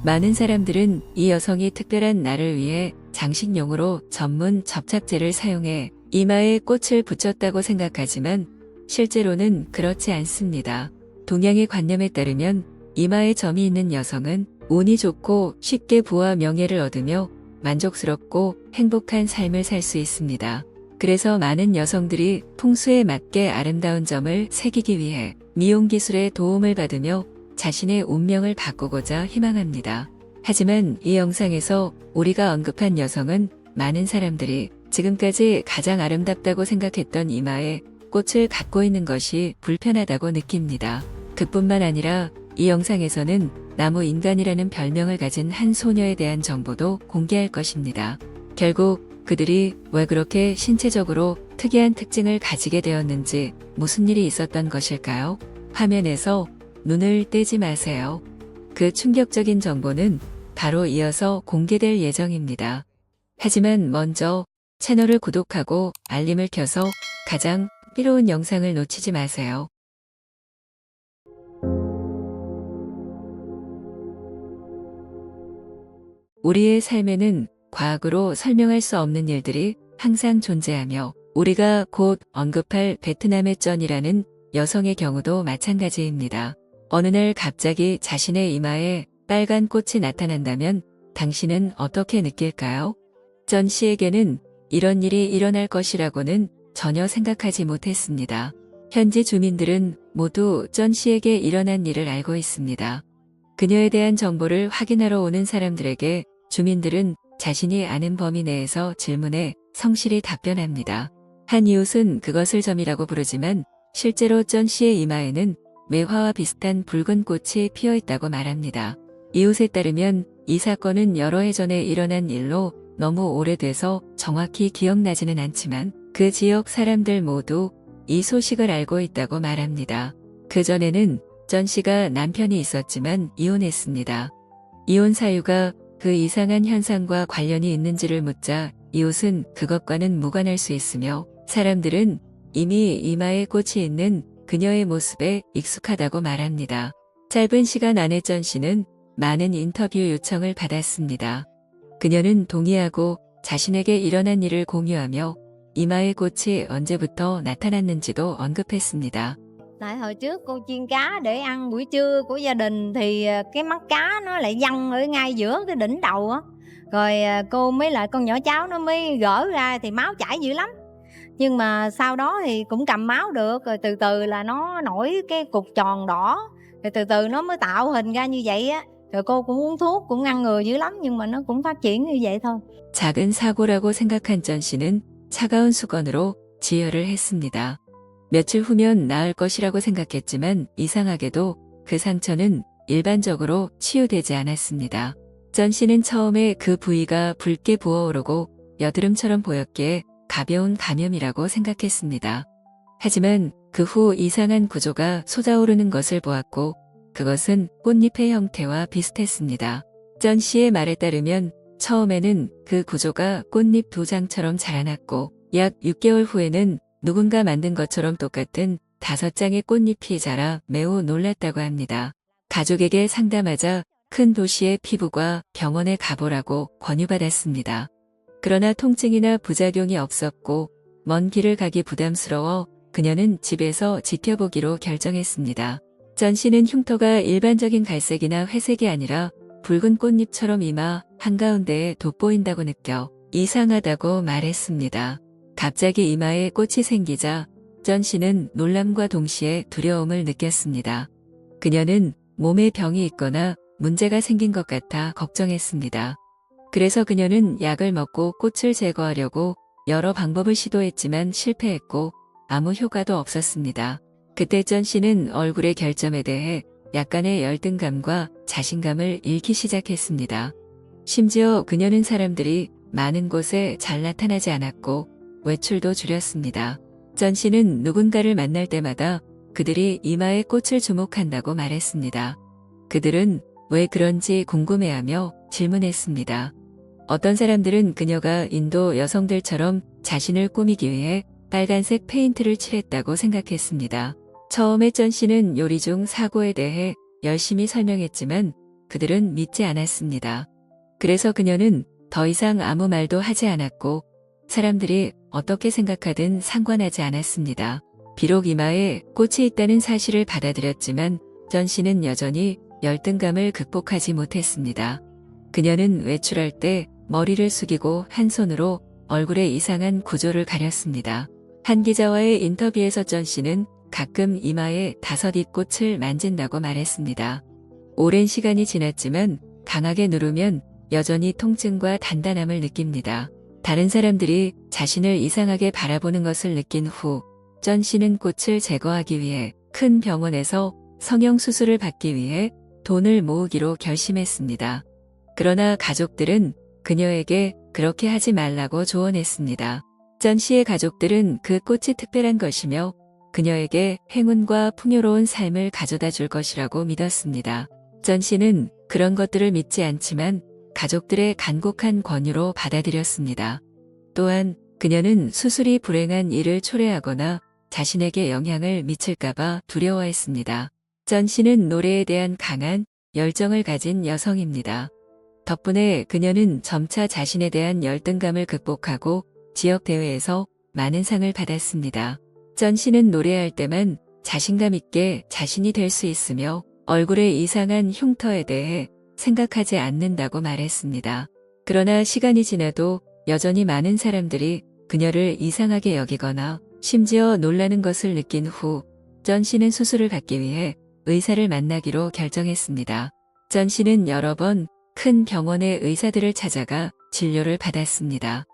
많은 사람들은 이 여성이 특별한 날을 위해 장식용으로 전문 접착제를 사용해 이마에 꽃을 붙였다고 생각하지만 실제로는 그렇지 않습니다. 동양의 관념에 따르면 이마에 점이 있는 여성은 운이 좋고 쉽게 부와 명예를 얻으며 만족스럽고 행복한 삶을 살 수 있습니다. 그래서 많은 여성들이 풍수에 맞게 아름다운 점을 새기기 위해 미용 기술의 도움을 받으며 자신의 운명을 바꾸고자 희망합니다. 하지만 이 영상에서 우리가 언급한 여성은 많은 사람들이 지금까지 가장 아름답다고 생각했던 이마에 꽃을 갖고 있는 것이 불편하다고 느낍니다. 그뿐만 아니라 이 영상에서는 나무 인간이라는 별명을 가진 한 소녀에 대한 정보도 공개할 것입니다. 결국 그들이 왜 그렇게 신체적으로 특이한 특징을 가지게 되었는지 무슨 일이 있었던 것일까요? 화면에서 눈을 떼지 마세요. 그 충격적인 정보는 바로 이어서 공개될 예정입니다. 하지만 먼저 채널을 구독하고 알림을 켜서 가장 흥미로운 영상을 놓치지 마세요. 우리의 삶에는 과학으로 설명할 수 없는 일들이 항상 존재하며 우리가 곧 언급할 베트남의 쩐이라는 여성의 경우도 마찬가지입니다. 어느 날 갑자기 자신의 이마에 빨간 꽃이 나타난다면 당신은 어떻게 느낄까요? 쩐 씨에게는 이런 일이 일어날 것이라고는 전혀 생각하지 못했습니다. 현지 주민들은 모두 쩐 씨에게 일어난 일을 알고 있습니다. 그녀에 대한 정보를 확인하러 오는 사람들에게 주민들은 자신이 아는 범위 내에서 질문에 성실히 답변합니다. 한 이웃은 그것을 점이라고 부르지만 실제로 쩐 씨의 이마에는 매화와 비슷한 붉은 꽃이 피어 있다고 말합니다. 이웃에 따르면 이 사건은 여러 해 전에 일어난 일로 너무 오래돼서 정확히 기억나지는 않지만 그 지역 사람들 모두 이 소식을 알고 있다고 말합니다. 그전에는 쩐 씨가 남편이 있었지만 이혼했습니다. 이혼 사유가 그 이상한 현상과 관련이 있는지를 묻자 이웃은 그것과는 무관할 수 있으며 사람들은 이미 이마에 꽃이 있는 그녀의 모습에 익숙하다고 말합니다. 짧은 시간 안에 쩐 씨는 많은 인터뷰 요청을 받았습니다. 그녀는 동의하고 자신에게 일어난 일을 공유하며 이마의 꽃이 언제부터 나타났는지도 언급했습니다. Tại hồi trước cô chiên cá để ăn buổi trưa của gia đình thì cái mắt cá nó lại văng ở ngay giữa cái đỉnh đầu á. Rồi cô mới lại con nhỏ cháu nó mới gỡ ra thì máu chảy dữ lắm. Nhưng mà sau đó thì cũng cầm máu được, rồi từ từ là nó nổi cái cục tròn đỏ. Rồi từ từ nó mới tạo hình ra như vậy á. Rồi cô cũng uống thuốc, cũng ngăn ngừa dữ lắm nhưng mà nó cũng phát triển như vậy thôi. 작은 사고라고 생각한 전 씨는 차가운 수건으로 지혈을 했습니다. 며칠 후면 나을 것이라고 생각했지만 이상하게도 그 상처는 일반적으로 치유되지 않았습니다. 전 씨는 처음에 그 부위가 붉게 부어오르고 여드름처럼 보였기에 가벼운 감염이라고 생각했습니다. 하지만 그 후 이상한 구조가 솟아오르는 것을 보았고 그것은 꽃잎의 형태와 비슷했습니다. 전 씨의 말에 따르면 처음에는 그 구조가 꽃잎 2장처럼 자라났고 약 6개월 후에는 누군가 만든 것처럼 똑같은 5장의 꽃잎이 자라 매우 놀랐다고 합니다. 가족에게 상담하자 큰 도시의 피부과 병원에 가보라고 권유받았습니다. 그러나 통증이나 부작용이 없었고 먼 길을 가기 부담스러워 그녀는 집에서 지켜보기로 결정했습니다. 전 씨는 흉터가 일반적인 갈색이나 회색이 아니라 붉은 꽃잎처럼 이마 한가운데에 돋보인다고 느껴 이상하다고 말했습니다. 갑자기 이마에 꽃이 생기자 전 씨는 놀람과 동시에 두려움을 느꼈습니다. 그녀는 몸에 병이 있거나 문제가 생긴 것 같아 걱정했습니다. 그래서 그녀는 약을 먹고 꽃을 제거하려고 여러 방법을 시도했지만 실패했고 아무 효과도 없었습니다. 그때 전 씨는 얼굴의 결점에 대해 약간의 열등감과 자신감을 잃기 시작했습니다. 심지어 그녀는 사람들이 많은 곳에 잘 나타나지 않았고 외출도 줄였습니다. 전 씨는 누군가를 만날 때마다 그들이 이마에 꽃을 주목한다고 말했습니다. 그들은 왜 그런지 궁금해하며 질문했습니다. 어떤 사람들은 그녀가 인도 여성들처럼 자신을 꾸미기 위해 빨간색 페인트를 칠했다고 생각했습니다. 처음에 전 씨는 요리 중 사고에 대해 열심히 설명했지만 그들은 믿지 않았습니다. 그래서 그녀는 더 이상 아무 말도 하지 않았고 사람들이 어떻게 생각하든 상관하지 않았습니다. 비록 이마에 꽃이 있다는 사실을 받아들였지만 전 씨는 여전히 열등감을 극복하지 못했습니다. 그녀는 외출할 때 머리를 숙이고 한 손으로 얼굴의 이상한 구조를 가렸습니다. 한 기자와의 인터뷰에서 전 씨는 가끔 이마에 5잎 꽃을 만진다고 말했습니다. 오랜 시간이 지났지만 강하게 누르면 여전히 통증과 단단함을 느낍니다. 다른 사람들이 자신을 이상하게 바라보는 것을 느낀 후 전 씨는 꽃을 제거하기 위해 큰 병원에서 성형수술을 받기 위해 돈을 모으기로 결심했습니다. 그러나 가족들은 그녀에게 그렇게 하지 말라고 조언했습니다. 전 씨의 가족들은 그 꽃이 특별한 것이며 그녀에게 행운과 풍요로운 삶을 가져다 줄 것이라고 믿었습니다. 전 씨는 그런 것들을 믿지 않지만 가족들의 간곡한 권유로 받아들였습니다. 또한 그녀는 수술이 불행한 일을 초래하거나 자신에게 영향을 미칠까봐 두려워했습니다. 전 씨는 노래에 대한 강한 열정을 가진 여성입니다. 덕분에 그녀는 점차 자신에 대한 열등감을 극복하고 지역 대회에서 많은 상을 받았습니다. 전 씨는 노래할 때만 자신감 있게 자신이 될 수 있으며 얼굴의 이상한 흉터에 대해 생각하지 않는다고 말했습니다. 그러나 시간이 지나도 여전히 많은 사람들이 그녀를 이상하게 여기거나 심지어 놀라는 것을 느낀 후 전 씨는 수술을 받기 위해 의사를 만나기로 결정했습니다. 전 씨는 여러 번 큰 병원의 의사들을 찾아가 진료를 받았습니다.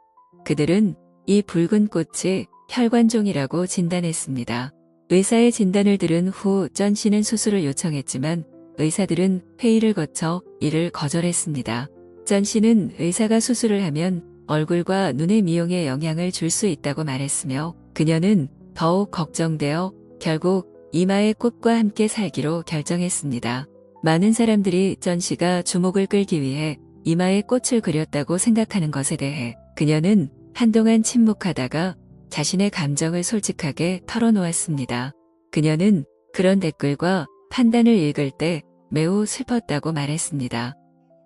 그들은 이 붉은 꽃이 혈관종이라고 진단했습니다. 의사의 진단을 들은 후 전 씨는 수술을 요청했지만 의사들은 회의를 거쳐 이를 거절했습니다. 전 씨는 의사가 수술을 하면 얼굴과 눈의 미용에 영향을 줄 수 있다고 말했으며 그녀는 더욱 걱정되어 결국 이마의 꽃과 함께 살기로 결정했습니다. 많은 사람들이 전 씨가 주목을 끌기 위해 이마에 꽃을 그렸다고 생각하는 것에 대해 그녀는 한동안 침묵하다가 자신의 감정을 솔직하게 털어놓았습니다. 그녀는 그런 댓글과 판단을 읽을 때 매우 슬펐다고 말했습니다.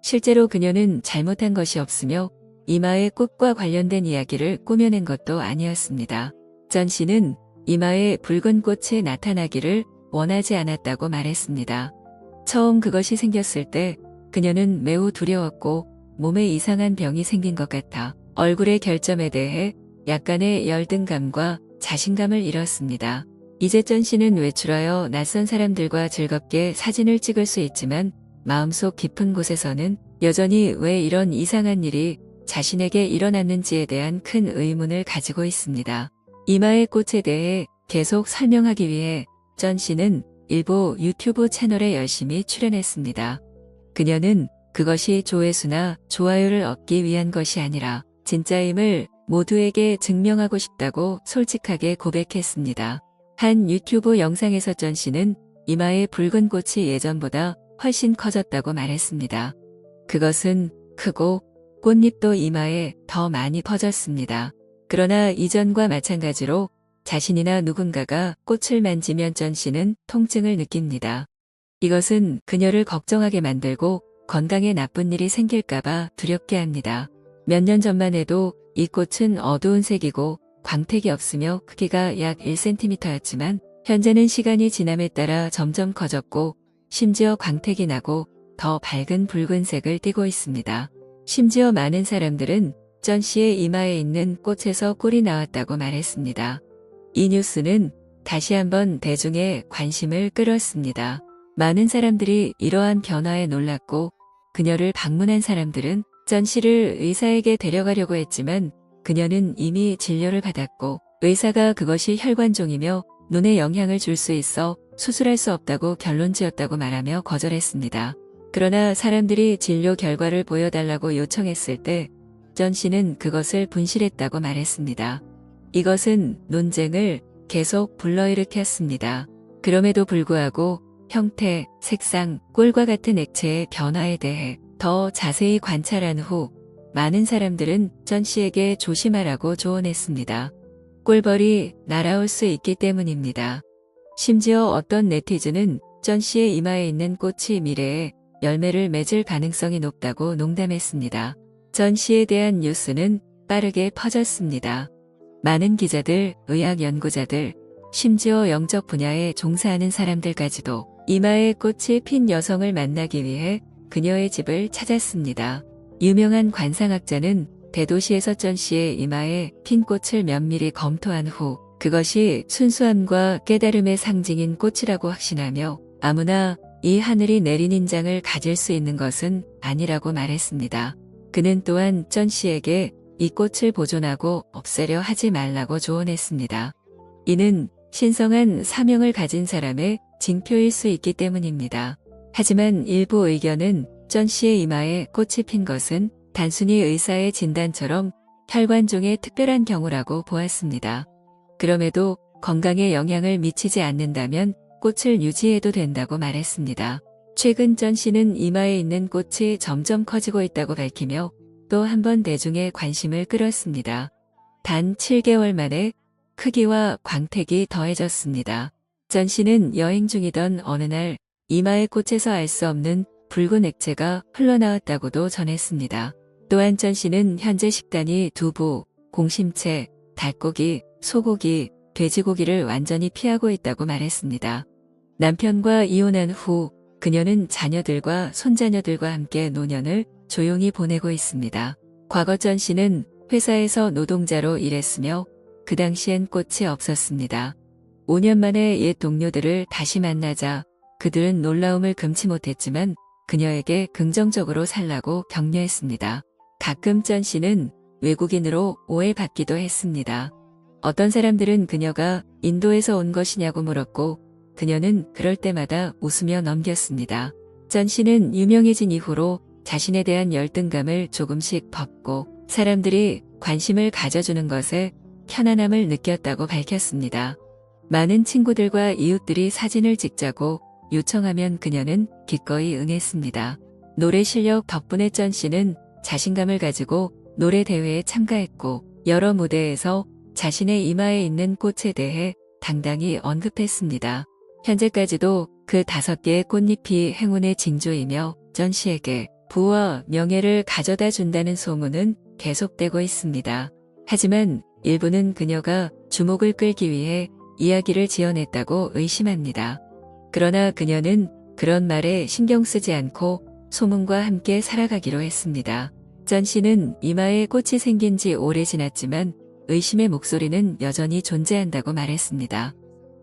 실제로 그녀는 잘못한 것이 없으며 이마의 꽃과 관련된 이야기를 꾸며낸 것도 아니었습니다. 전 씨는 이마에 붉은 꽃이 나타나기를 원하지 않았다고 말했습니다. 처음 그것이 생겼을 때 그녀는 매우 두려웠고 몸에 이상한 병이 생긴 것 같아 얼굴의 결점에 대해 약간의 열등감과 자신감을 잃었습니다. 이제 전 씨는 외출하여 낯선 사람들과 즐겁게 사진을 찍을 수 있지만 마음속 깊은 곳에서는 여전히 왜 이런 이상한 일이 자신에게 일어났는지에 대한 큰 의문을 가지고 있습니다. 이마의 꽃에 대해 계속 설명하기 위해 전 씨는 일부 유튜브 채널에 열심히 출연했습니다. 그녀는 그것이 조회수나 좋아요를 얻기 위한 것이 아니라 진짜임을 모두에게 증명하고 싶다고 솔직하게 고백했습니다. 한 유튜브 영상에서 전 씨는 이마의 붉은 꽃이 예전보다 훨씬 커졌다고 말했습니다. 그것은 크고 꽃잎도 이마에 더 많이 퍼졌습니다. 그러나 이전과 마찬가지로 자신이나 누군가가 꽃을 만지면 전 씨는 통증을 느낍니다. 이것은 그녀를 걱정하게 만들고 건강에 나쁜 일이 생길까봐 두렵게 합니다. 몇 년 전만 해도 이 꽃은 어두운 색이고 광택이 없으며 크기가 약 1cm였지만 현재는 시간이 지남에 따라 점점 커졌고 심지어 광택이 나고 더 밝은 붉은색을 띠고 있습니다. 심지어 많은 사람들은 전 씨의 이마에 있는 꽃에서 꿀이 나왔다고 말했습니다. 이 뉴스는 다시 한번 대중의 관심을 끌었습니다. 많은 사람들이 이러한 변화에 놀랐고 그녀를 방문한 사람들은 전 씨를 의사에게 데려가려고 했지만 그녀는 이미 진료를 받았고 의사가 그것이 혈관종이며 눈에 영향을 줄 수 있어 수술할 수 없다고 결론지었다고 말하며 거절했습니다. 그러나 사람들이 진료 결과를 보여달라고 요청했을 때 전 씨는 그것을 분실했다고 말했습니다. 이것은 논쟁을 계속 불러일으켰습니다. 그럼에도 불구하고 형태, 색상, 꿀과 같은 액체의 변화에 대해 더 자세히 관찰한 후 많은 사람들은 전 씨에게 조심하라고 조언했습니다. 꿀벌이 날아올 수 있기 때문입니다. 심지어 어떤 네티즌은 전 씨의 이마에 있는 꽃이 미래에 열매를 맺을 가능성이 높다고 농담했습니다. 전 씨에 대한 뉴스는 빠르게 퍼졌습니다. 많은 기자들, 의학 연구자들, 심지어 영적 분야에 종사하는 사람들까지도 이마에 꽃이 핀 여성을 만나기 위해 그녀의 집을 찾았습니다. 유명한 관상학자는 대도시에서 전 씨의 이마에 핀 꽃을 면밀히 검토한 후 그것이 순수함과 깨달음의 상징인 꽃이라고 확신하며 아무나 이 하늘이 내린 인장을 가질 수 있는 것은 아니라고 말했습니다. 그는 또한 전 씨에게 이 꽃을 보존하고 없애려 하지 말라고 조언했습니다. 이는 신성한 사명을 가진 사람의 징표일 수 있기 때문입니다. 하지만 일부 의견은 전 씨의 이마에 꽃이 핀 것은 단순히 의사의 진단처럼 혈관종의 특별한 경우라고 보았습니다. 그럼에도 건강에 영향을 미치지 않는다면 꽃을 유지해도 된다고 말했습니다. 최근 전 씨는 이마에 있는 꽃이 점점 커지고 있다고 밝히며 또 한 번 대중의 관심을 끌었습니다. 단 7개월 만에 크기와 광택이 더해졌습니다. 전 씨는 여행 중이던 어느 날 이마의 꽃에서 알 수 없는 붉은 액체가 흘러나왔다고도 전했습니다. 또한 전 씨는 현재 식단이 두부, 공심채, 닭고기, 소고기, 돼지고기를 완전히 피하고 있다고 말했습니다. 남편과 이혼한 후 그녀는 자녀들과 손자녀들과 함께 노년을 조용히 보내고 있습니다. 과거 전 씨는 회사에서 노동자로 일했으며 그 당시엔 꽃이 없었습니다. 5년 만에 옛 동료들을 다시 만나자 그들은 놀라움을 금치 못했지만 그녀에게 긍정적으로 살라고 격려했습니다. 가끔 전 씨는 외국인으로 오해받기도 했습니다. 어떤 사람들은 그녀가 인도에서 온 것이냐고 물었고 그녀는 그럴 때마다 웃으며 넘겼습니다. 전 씨는 유명해진 이후로 자신에 대한 열등감을 조금씩 벗고 사람들이 관심을 가져주는 것에 편안함을 느꼈다고 밝혔습니다. 많은 친구들과 이웃들이 사진을 찍자고 요청하면 그녀는 기꺼이 응했습니다. 노래 실력 덕분에 전 씨는 자신감을 가지고 노래 대회에 참가했고 여러 무대에서 자신의 이마에 있는 꽃에 대해 당당히 언급했습니다. 현재까지도 그 5개의 꽃잎이 행운의 징조이며 전 씨에게 부와 명예를 가져다 준다는 소문은 계속되고 있습니다. 하지만 일부는 그녀가 주목을 끌기 위해 이야기를 지어냈다고 의심합니다. 그러나 그녀는 그런 말에 신경 쓰지 않고 소문과 함께 살아가기로 했습니다. 전 씨는 이마에 꽃이 생긴 지 오래 지났지만 의심의 목소리는 여전히 존재한다고 말했습니다.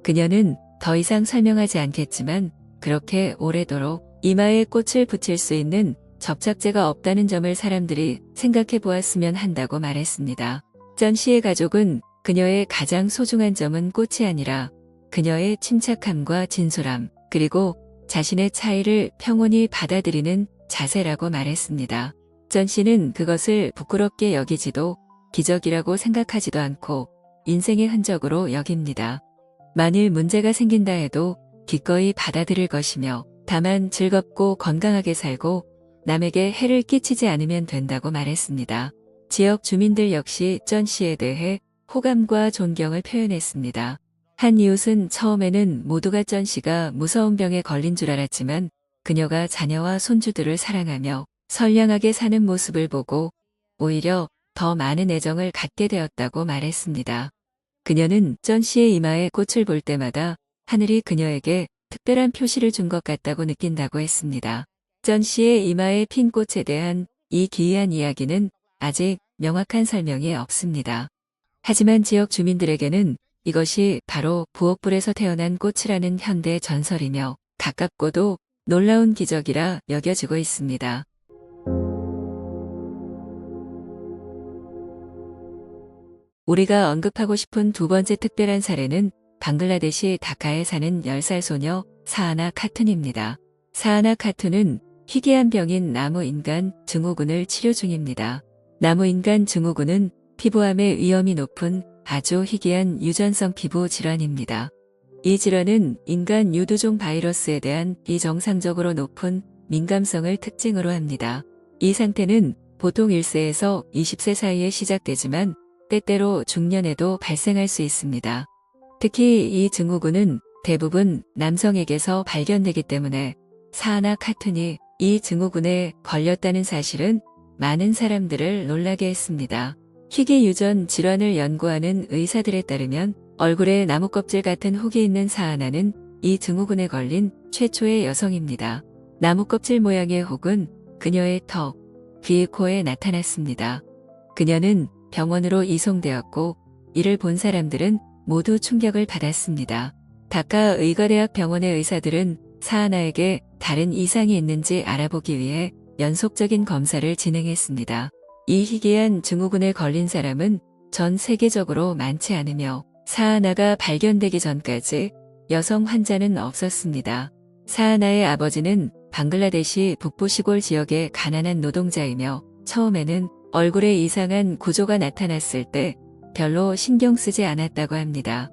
그녀는 더 이상 설명하지 않겠지만 그렇게 오래도록 이마에 꽃을 붙일 수 있는 접착제가 없다는 점을 사람들이 생각해 보았으면 한다고 말했습니다. 전 씨의 가족은 그녀의 가장 소중한 점은 꽃이 아니라 그녀의 침착함과 진솔함, 그리고 자신의 차이를 평온히 받아들이는 자세라고 말했습니다. 전 씨는 그것을 부끄럽게 여기지도 기적이라고 생각하지도 않고 인생의 흔적으로 여깁니다. 만일 문제가 생긴다 해도 기꺼이 받아들일 것이며 다만 즐겁고 건강하게 살고 남에게 해를 끼치지 않으면 된다고 말했습니다. 지역 주민들 역시 전 씨에 대해 호감과 존경을 표현했습니다. 한 이웃은 처음에는 모두가 전 씨가 무서운 병에 걸린 줄 알았지만 그녀가 자녀와 손주들을 사랑하며 선량하게 사는 모습을 보고 오히려 더 많은 애정을 갖게 되었다고 말했습니다. 그녀는 전 씨의 이마에 꽃을 볼 때마다 하늘이 그녀에게 특별한 표시를 준 것 같다고 느낀다고 했습니다. 전 씨의 이마에 핀 꽃에 대한 이 기이한 이야기는 아직 명확한 설명이 없습니다. 하지만 지역 주민들에게는 이것이 바로 부엌불에서 태어난 꽃이라는 현대 전설이며 가깝고도 놀라운 기적이라 여겨지고 있습니다. 우리가 언급하고 싶은 두 번째 특별한 사례는 방글라데시 다카에 사는 10살 소녀 사하나 카툰입니다. 사하나 카툰은 희귀한 병인 나무인간 증후군을 치료 중입니다. 나무인간 증후군은 피부암의 위험이 높은 아주 희귀한 유전성 피부 질환입니다. 이 질환은 인간 유두종 바이러스에 대한 비정상적으로 높은 민감성을 특징으로 합니다. 이 상태는 보통 1세에서 20세 사이에 시작되지만 때때로 중년에도 발생할 수 있습니다. 특히 이 증후군은 대부분 남성에게서 발견되기 때문에 사하나 카툰이 이 증후군에 걸렸다는 사실은 많은 사람들을 놀라게 했습니다. 희귀 유전 질환을 연구하는 의사들에 따르면 얼굴에 나무껍질 같은 혹이 있는 사하나는 이 증후군에 걸린 최초의 여성입니다. 나무껍질 모양의 혹은 그녀의 턱, 귀, 코에 나타났습니다. 그녀는 병원으로 이송되었고 이를 본 사람들은 모두 충격을 받았습니다. 다카 의과대학 병원의 의사들은 사하나에게 다른 이상이 있는지 알아보기 위해 연속적인 검사를 진행했습니다. 이 희귀한 증후군에 걸린 사람은 전 세계적으로 많지 않으며 사하나가 발견되기 전까지 여성 환자는 없었습니다. 사하나의 아버지는 방글라데시 북부 시골 지역의 가난한 노동자이며 처음에는 얼굴에 이상한 구조가 나타났을 때 별로 신경 쓰지 않았다고 합니다.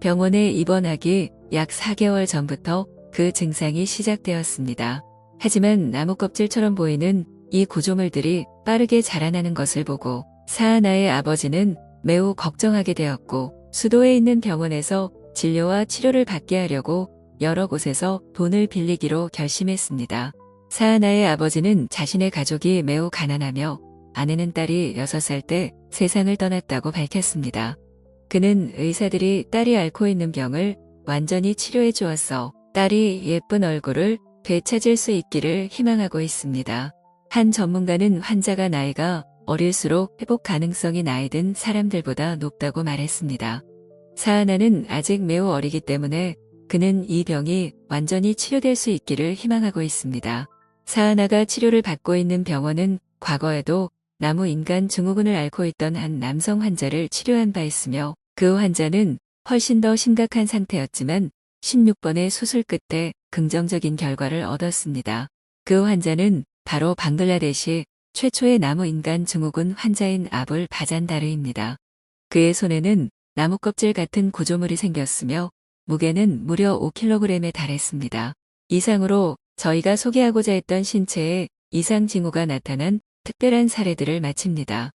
병원에 입원하기 약 4개월 전부터 그 증상이 시작되었습니다. 하지만 나무껍질처럼 보이는 이 구조물들이 빠르게 자라나는 것을 보고 사하나의 아버지는 매우 걱정하게 되었고 수도에 있는 병원에서 진료와 치료를 받게 하려고 여러 곳에서 돈을 빌리기로 결심했습니다. 사하나의 아버지는 자신의 가족이 매우 가난하며 아내는 딸이 6살 때 세상을 떠났다고 밝혔습니다. 그는 의사들이 딸이 앓고 있는 병을 완전히 치료해 주었어 딸이 예쁜 얼굴을 되찾을 수 있기를 희망하고 있습니다. 한 전문가는 환자가 나이가 어릴수록 회복 가능성이 나이 든 사람들보다 높다고 말했습니다. 사하나는 아직 매우 어리기 때문에 그는 이 병이 완전히 치료될 수 있기를 희망하고 있습니다. 사하나가 치료를 받고 있는 병원은 과거에도 나무 인간 증후군을 앓고 있던 한 남성 환자를 치료한 바 있으며 그 환자는 훨씬 더 심각한 상태였지만 16번의 수술 끝에 긍정적인 결과를 얻었습니다. 그 환자는 바로 방글라데시 최초의 나무 인간 증후군 환자인 아불 바잔다르입니다. 그의 손에는 나무껍질 같은 구조물이 생겼으며 무게는 무려 5kg에 달했습니다. 이상으로 저희가 소개하고자 했던 신체에 이상 징후가 나타난 특별한 사례들을 마칩니다.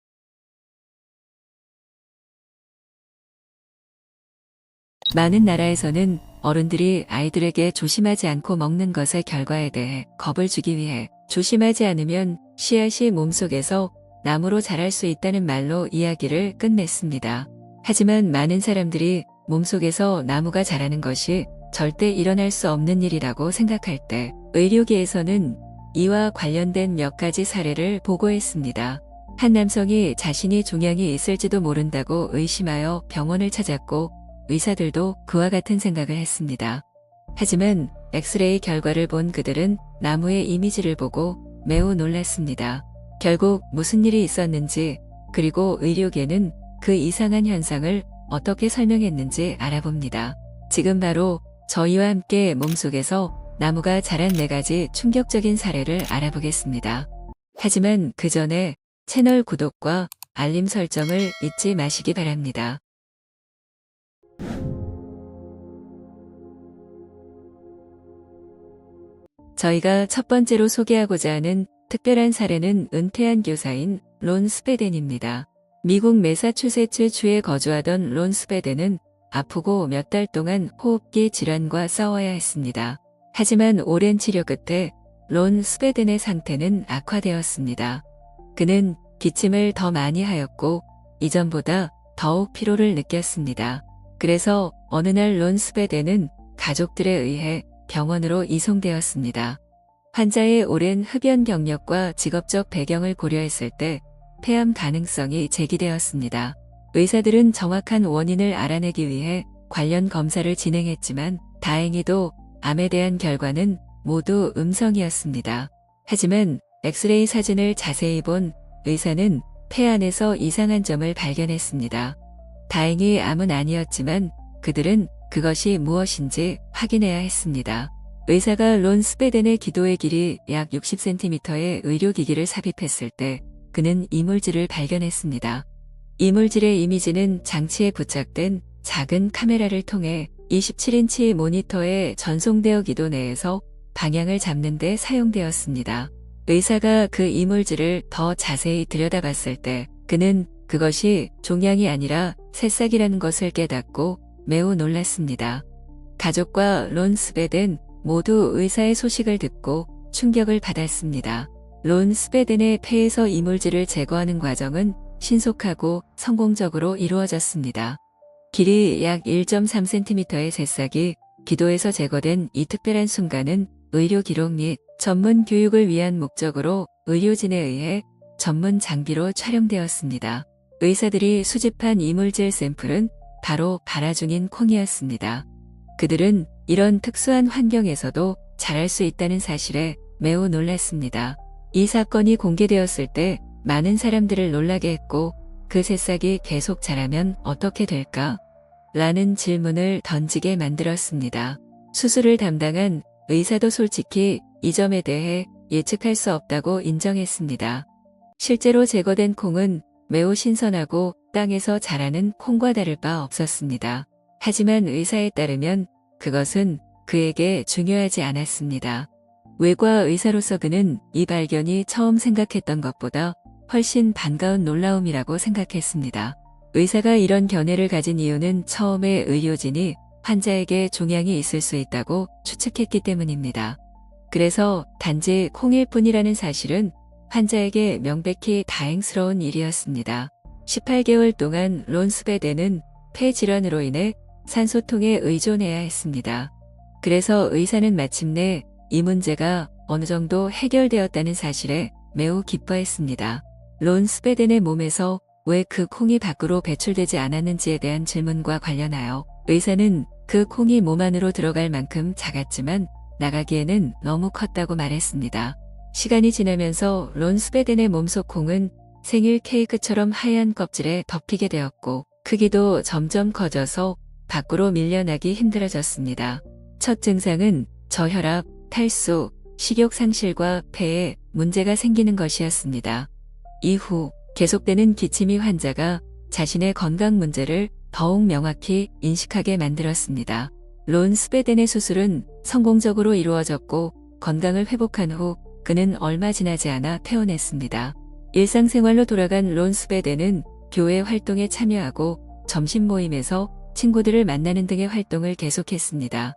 많은 나라에서는 어른들이 아이들에게 조심하지 않고 먹는 것의 결과에 대해 겁을 주기 위해 조심하지 않으면 씨앗이 몸속에서 나무로 자랄 수 있다는 말로 이야기를 끝냈습니다. 하지만 많은 사람들이 몸속에서 나무가 자라는 것이 절대 일어날 수 없는 일이라고 생각할 때 의료계에서는 이와 관련된 몇 가지 사례를 보고했습니다. 한 남성이 자신이 종양이 있을지도 모른다고 의심하여 병원을 찾았고 의사들도 그와 같은 생각을 했습니다. 하지만 엑스레이 결과를 본 그들은 나무의 이미지를 보고 매우 놀랐습니다. 결국 무슨 일이 있었는지 그리고 의료계는 그 이상한 현상을 어떻게 설명했는지 알아봅니다. 지금 바로 저희와 함께 몸속에서 나무가 자란 4가지 충격적인 사례를 알아보겠습니다. 하지만 그 전에 채널 구독과 알림 설정을 잊지 마시기 바랍니다. 저희가 첫 번째로 소개하고자 하는 특별한 사례는 은퇴한 교사인 론 스페덴입니다. 미국 매사추세츠 주에 거주하던 론 스페덴은 아프고 몇 달 동안 호흡기 질환과 싸워야 했습니다. 하지만 오랜 치료 끝에 론 스페덴의 상태는 악화되었습니다. 그는 기침을 더 많이 하였고 이전보다 더욱 피로를 느꼈습니다. 그래서 어느 날 론 스페덴은 가족들에 의해 병원으로 이송되었습니다. 환자의 오랜 흡연 경력과 직업적 배경을 고려했을 때 폐암 가능성이 제기되었습니다. 의사들은 정확한 원인을 알아내기 위해 관련 검사를 진행했지만 다행히도 암에 대한 결과는 모두 음성이었습니다. 하지만 엑스레이 사진을 자세히 본 의사는 폐 안에서 이상한 점을 발견했습니다. 다행히 암은 아니었지만 그들은 그것이 무엇인지 확인해야 했습니다. 의사가 론 스페덴의 기도의 길이 약 60cm의 의료기기를 삽입했을 때 그는 이물질을 발견했습니다. 이물질의 이미지는 장치에 부착된 작은 카메라를 통해 27인치 모니터에 전송되어 기도 내에서 방향을 잡는 데 사용되었습니다. 의사가 그 이물질을 더 자세히 들여다봤을 때 그는 그것이 종양이 아니라 새싹이라는 것을 깨닫고 매우 놀랐습니다. 가족과 론 스페덴 모두 의사의 소식을 듣고 충격을 받았습니다. 론 스베덴의 폐에서 이물질을 제거하는 과정은 신속하고 성공적으로 이루어졌습니다. 길이 약 1.3cm의 새싹이 기도에서 제거된 이 특별한 순간은 의료 기록 및 전문 교육을 위한 목적으로 의료진에 의해 전문 장비로 촬영되었습니다. 의사들이 수집한 이물질 샘플은 바로 발화 중인 콩이었습니다. 그들은 이런 특수한 환경에서도 자랄 수 있다는 사실에 매우 놀랐습니다. 이 사건이 공개되었을 때 많은 사람들을 놀라게 했고 그 새싹이 계속 자라면 어떻게 될까? 라는 질문을 던지게 만들었습니다. 수술을 담당한 의사도 솔직히 이 점에 대해 예측할 수 없다고 인정했습니다. 실제로 제거된 콩은 매우 신선하고 땅에서 자라는 콩과 다를 바 없었습니다. 하지만 의사에 따르면 그것은 그에게 중요하지 않았습니다. 외과 의사로서 그는 이 발견이 처음 생각했던 것보다 훨씬 반가운 놀라움이라고 생각했습니다. 의사가 이런 견해를 가진 이유는 처음에 의료진이 환자에게 종양이 있을 수 있다고 추측했기 때문입니다. 그래서 단지 콩일 뿐이라는 사실은 환자에게 명백히 다행스러운 일이었습니다. 18개월 동안 론 스베덴은 폐 질환으로 인해 산소통에 의존해야 했습니다. 그래서 의사는 마침내 이 문제가 어느 정도 해결되었다는 사실에 매우 기뻐했습니다. 론 스베덴의 몸에서 왜 그 콩이 밖으로 배출되지 않았는지에 대한 질문과 관련하여 의사는 그 콩이 몸 안으로 들어갈 만큼 작았지만 나가기에는 너무 컸다고 말했습니다. 시간이 지나면서 론 스베덴의 몸속 콩은 생일 케이크처럼 하얀 껍질에 덮이게 되었고 크기도 점점 커져서 밖으로 밀려나기 힘들어졌습니다. 첫 증상은 저혈압, 탈수, 식욕 상실과 폐에 문제가 생기는 것이었습니다. 이후 계속되는 기침이 환자가 자신의 건강 문제를 더욱 명확히 인식하게 만들었습니다. 론 스베덴의 수술은 성공적으로 이루어졌고 건강을 회복한 후 그는 얼마 지나지 않아 퇴원했습니다. 일상생활로 돌아간 론 스베덴은 교회 활동에 참여하고 점심 모임에서 친구들을 만나는 등의 활동을 계속했습니다.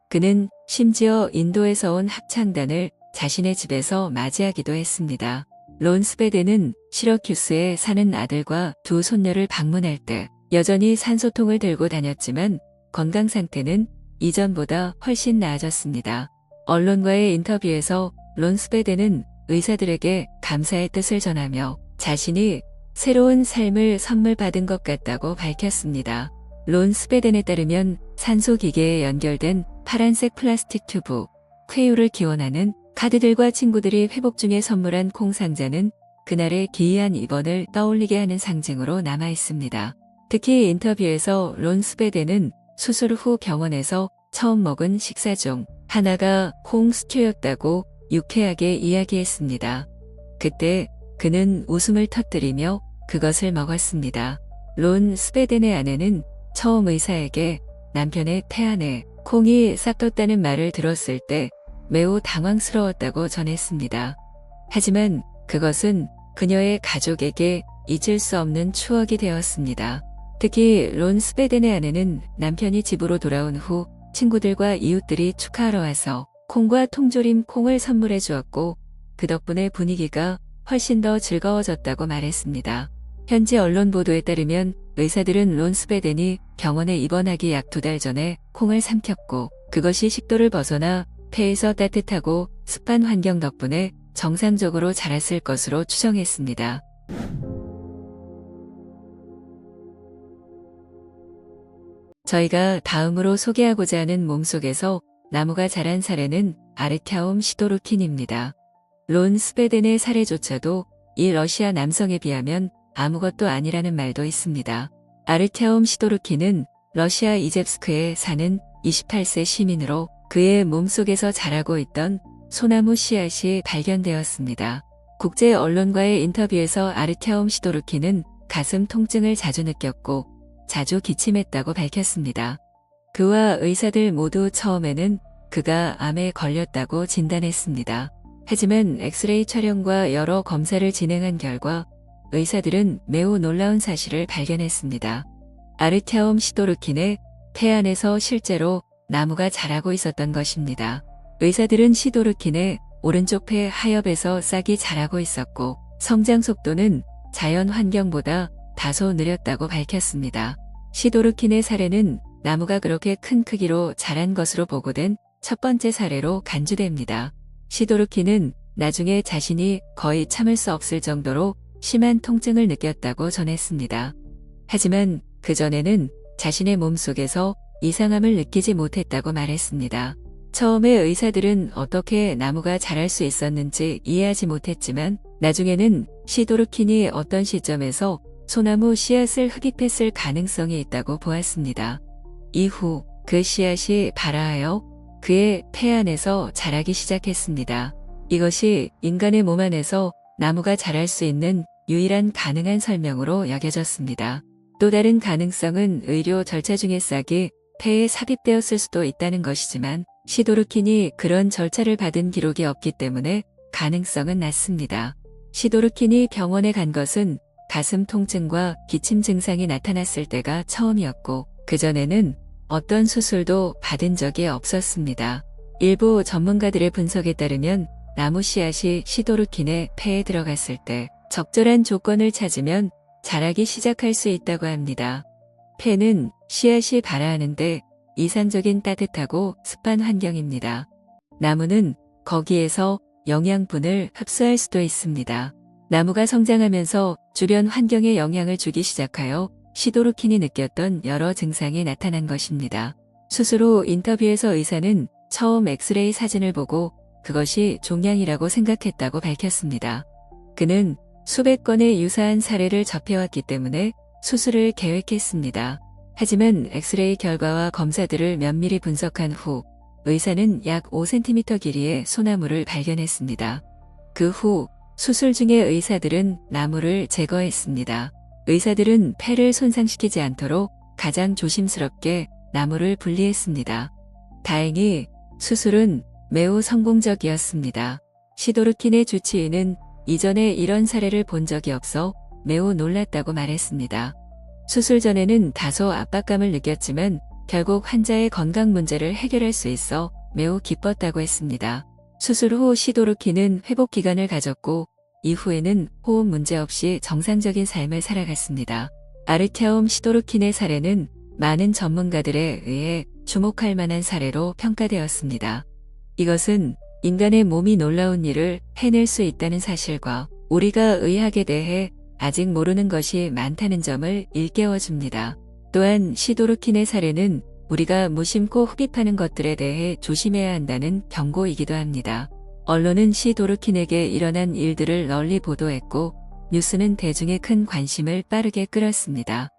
그는 심지어 인도에서 온 합창단을 자신의 집에서 맞이하기도 했습니다. 론 스베덴은 시러큐스에 사는 아들과 두 손녀를 방문할 때 여전히 산소통을 들고 다녔지만 건강 상태는 이전보다 훨씬 나아졌습니다. 언론과의 인터뷰에서 론 스베덴은 의사들에게 감사의 뜻을 전하며 자신이 새로운 삶을 선물 받은 것 같다고 밝혔습니다. 론 스베덴에 따르면 산소기계에 연결된 파란색 플라스틱 튜브, 쾌유를 기원하는 카드들과 친구들이 회복 중에 선물한 콩 상자는 그날의 기이한 입원을 떠올리게 하는 상징으로 남아 있습니다. 특히 인터뷰에서 론 스베덴은 수술 후 병원에서 처음 먹은 식사 중 하나가 콩 스튜였다고 유쾌하게 이야기했습니다. 그때 그는 웃음을 터뜨리며 그것을 먹었습니다. 론 스베덴의 아내는 처음 의사에게 남편의 폐 안에 콩이 싹텄다는 말을 들었을 때 매우 당황스러웠다고 전했습니다. 하지만 그것은 그녀의 가족에게 잊을 수 없는 추억이 되었습니다. 특히 론 스베덴의 아내는 남편이 집으로 돌아온 후 친구들과 이웃들이 축하하러 와서 콩과 통조림 콩을 선물해 주었고 그 덕분에 분위기가 훨씬 더 즐거워졌다고 말했습니다. 현지 언론 보도에 따르면 의사들은 론 스베덴이 병원에 입원하기 약 2달 전에 콩을 삼켰고 그것이 식도를 벗어나 폐에서 따뜻하고 습한 환경 덕분에 정상적으로 자랐을 것으로 추정했습니다. 저희가 다음으로 소개하고자 하는 몸속에서 나무가 자란 사례는 아르캬움 시도르킨입니다. 론 스베덴의 사례조차도 이 러시아 남성에 비하면 아무것도 아니라는 말도 있습니다. 아르캬움 시도르킨은 러시아 이젬스크에 사는 28세 시민으로 그의 몸속에서 자라고 있던 소나무 씨앗이 발견되었습니다. 국제 언론과의 인터뷰에서 아르캬움 시도르킨은 가슴 통증을 자주 느꼈고 자주 기침했다고 밝혔습니다. 그와 의사들 모두 처음에는 그가 암에 걸렸다고 진단했습니다. 하지만 엑스레이 촬영과 여러 검사를 진행한 결과 의사들은 매우 놀라운 사실을 발견했습니다. 아르캬움 시도르킨의 폐 안에서 실제로 나무가 자라고 있었던 것입니다. 의사들은 시도르킨의 오른쪽 폐 하엽에서 싹이 자라고 있었고 성장 속도는 자연 환경보다 다소 느렸다고 밝혔습니다. 시도르킨의 사례는 나무가 그렇게 큰 크기로 자란 것으로 보고된 첫 번째 사례로 간주됩니다. 시도르킨은 나중에 자신이 거의 참을 수 없을 정도로 심한 통증을 느꼈다고 전했습니다. 하지만 그전에는 자신의 몸속에서 이상함을 느끼지 못했다고 말했습니다. 처음에 의사들은 어떻게 나무가 자랄 수 있었는지 이해하지 못했지만 나중에는 시도르킨이 어떤 시점에서 소나무 씨앗을 흡입했을 가능성이 있다고 보았습니다. 이후 그 씨앗이 발아하여 그의 폐 안에서 자라기 시작했습니다. 이것이 인간의 몸 안에서 나무가 자랄 수 있는 유일한 가능한 설명으로 여겨졌습니다. 또 다른 가능성은 의료 절차 중에 싹이 폐에 삽입되었을 수도 있다는 것이지만 시도르킨이 그런 절차를 받은 기록이 없기 때문에 가능성은 낮습니다. 시도르킨이 병원에 간 것은 가슴 통증과 기침 증상이 나타났을 때가 처음이었고 그전에는 어떤 수술도 받은 적이 없었습니다. 일부 전문가들의 분석에 따르면 나무 씨앗이 시도르킨의 폐에 들어갔을 때 적절한 조건을 찾으면 자라기 시작할 수 있다고 합니다. 폐는 씨앗이 발아하는데 이상적인 따뜻하고 습한 환경입니다. 나무는 거기에서 영양분을 흡수할 수도 있습니다. 나무가 성장하면서 주변 환경에 영향을 주기 시작하여 시도르킨이 느꼈던 여러 증상이 나타난 것입니다. 수술 후 인터뷰에서 의사는 처음 엑스레이 사진을 보고 그것이 종양이라고 생각했다고 밝혔습니다. 그는 수백 건의 유사한 사례를 접해왔기 때문에 수술을 계획했습니다. 하지만 엑스레이 결과와 검사들을 면밀히 분석한 후 의사는 약 5cm 길이의 소나무를 발견했습니다. 그 후 수술 중에 의사들은 나무를 제거했습니다. 의사들은 폐를 손상시키지 않도록 가장 조심스럽게 나무를 분리했습니다. 다행히 수술은 매우 성공적이었습니다. 시도르킨의 주치의는 이전에 이런 사례를 본 적이 없어 매우 놀랐다고 말했습니다. 수술 전에는 다소 압박감을 느꼈지만 결국 환자의 건강 문제를 해결할 수 있어 매우 기뻤다고 했습니다. 수술 후 시도르킨은 회복 기간을 가졌고 이후에는 호흡 문제 없이 정상적인 삶을 살아갔습니다. 아르티아움 시도르킨의 사례는 많은 전문가들에 의해 주목할 만한 사례로 평가되었습니다. 이것은 인간의 몸이 놀라운 일을 해낼 수 있다는 사실과 우리가 의학에 대해 아직 모르는 것이 많다는 점을 일깨워줍니다. 또한 시도르킨의 사례는 우리가 무심코 흡입하는 것들에 대해 조심해야 한다는 경고이기도 합니다. 언론은 시도르킨에게 일어난 일들을 널리 보도했고 뉴스는 대중의 큰 관심을 빠르게 끌었습니다.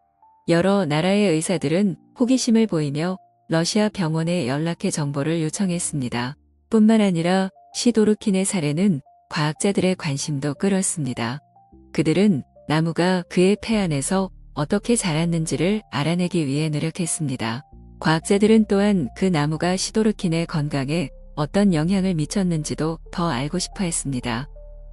여러 나라의 의사들은 호기심을 보이며 러시아 병원에 연락해 정보를 요청했습니다. 뿐만 아니라 시도르킨의 사례는 과학자들의 관심도 끌었습니다. 그들은 나무가 그의 폐 안에서 어떻게 자랐는지를 알아내기 위해 노력했습니다. 과학자들은 또한 그 나무가 시도르킨의 건강에 어떤 영향을 미쳤는지도 더 알고 싶어 했습니다.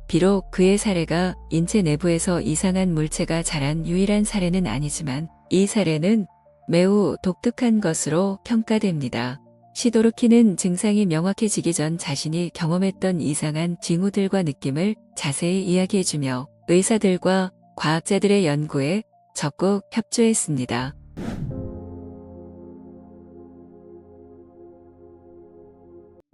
비록 그의 사례가 인체 내부에서 이상한 물체가 자란 유일한 사례는 아니지만 이 사례는 매우 독특한 것으로 평가됩니다. 시도르킨은 증상이 명확해지기 전 자신이 경험했던 이상한 징후들과 느낌을 자세히 이야기해주며 의사들과 과학자들의 연구에 적극 협조했습니다.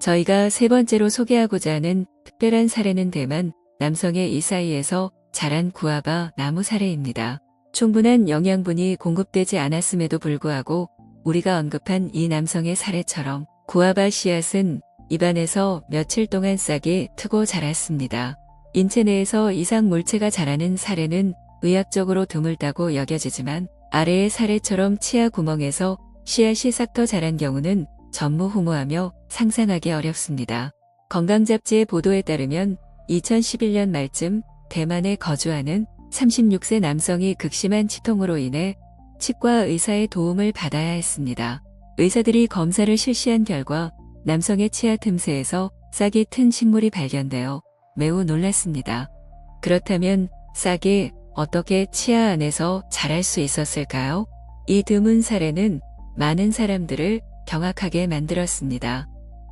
저희가 세 번째로 소개하고자 하는 특별한 사례는 대만 남성의 이 사이에서 자란 구아바 나무 사례입니다. 충분한 영양분이 공급되지 않았음에도 불구하고 우리가 언급한 이 남성의 사례처럼 구아바 씨앗은 입안에서 며칠 동안 싹이 트고 자랐습니다. 인체 내에서 이상 물체가 자라는 사례는 의학적으로 드물다고 여겨지지만 아래의 사례처럼 치아 구멍에서 씨앗이 싹터 자란 경우는 전무후무하며 상상하기 어렵습니다. 건강잡지의 보도에 따르면 2011년 말쯤 대만에 거주하는 36세 남성이 극심한 치통으로 인해 치과 의사의 도움을 받아야 했습니다. 의사들이 검사를 실시한 결과 남성의 치아 틈새에서 싹이 튼 식물이 발견되어 매우 놀랐습니다. 그렇다면 싹이 어떻게 치아 안에서 자랄 수 있었을까요? 이 드문 사례는 많은 사람들을 경악하게 만들었습니다.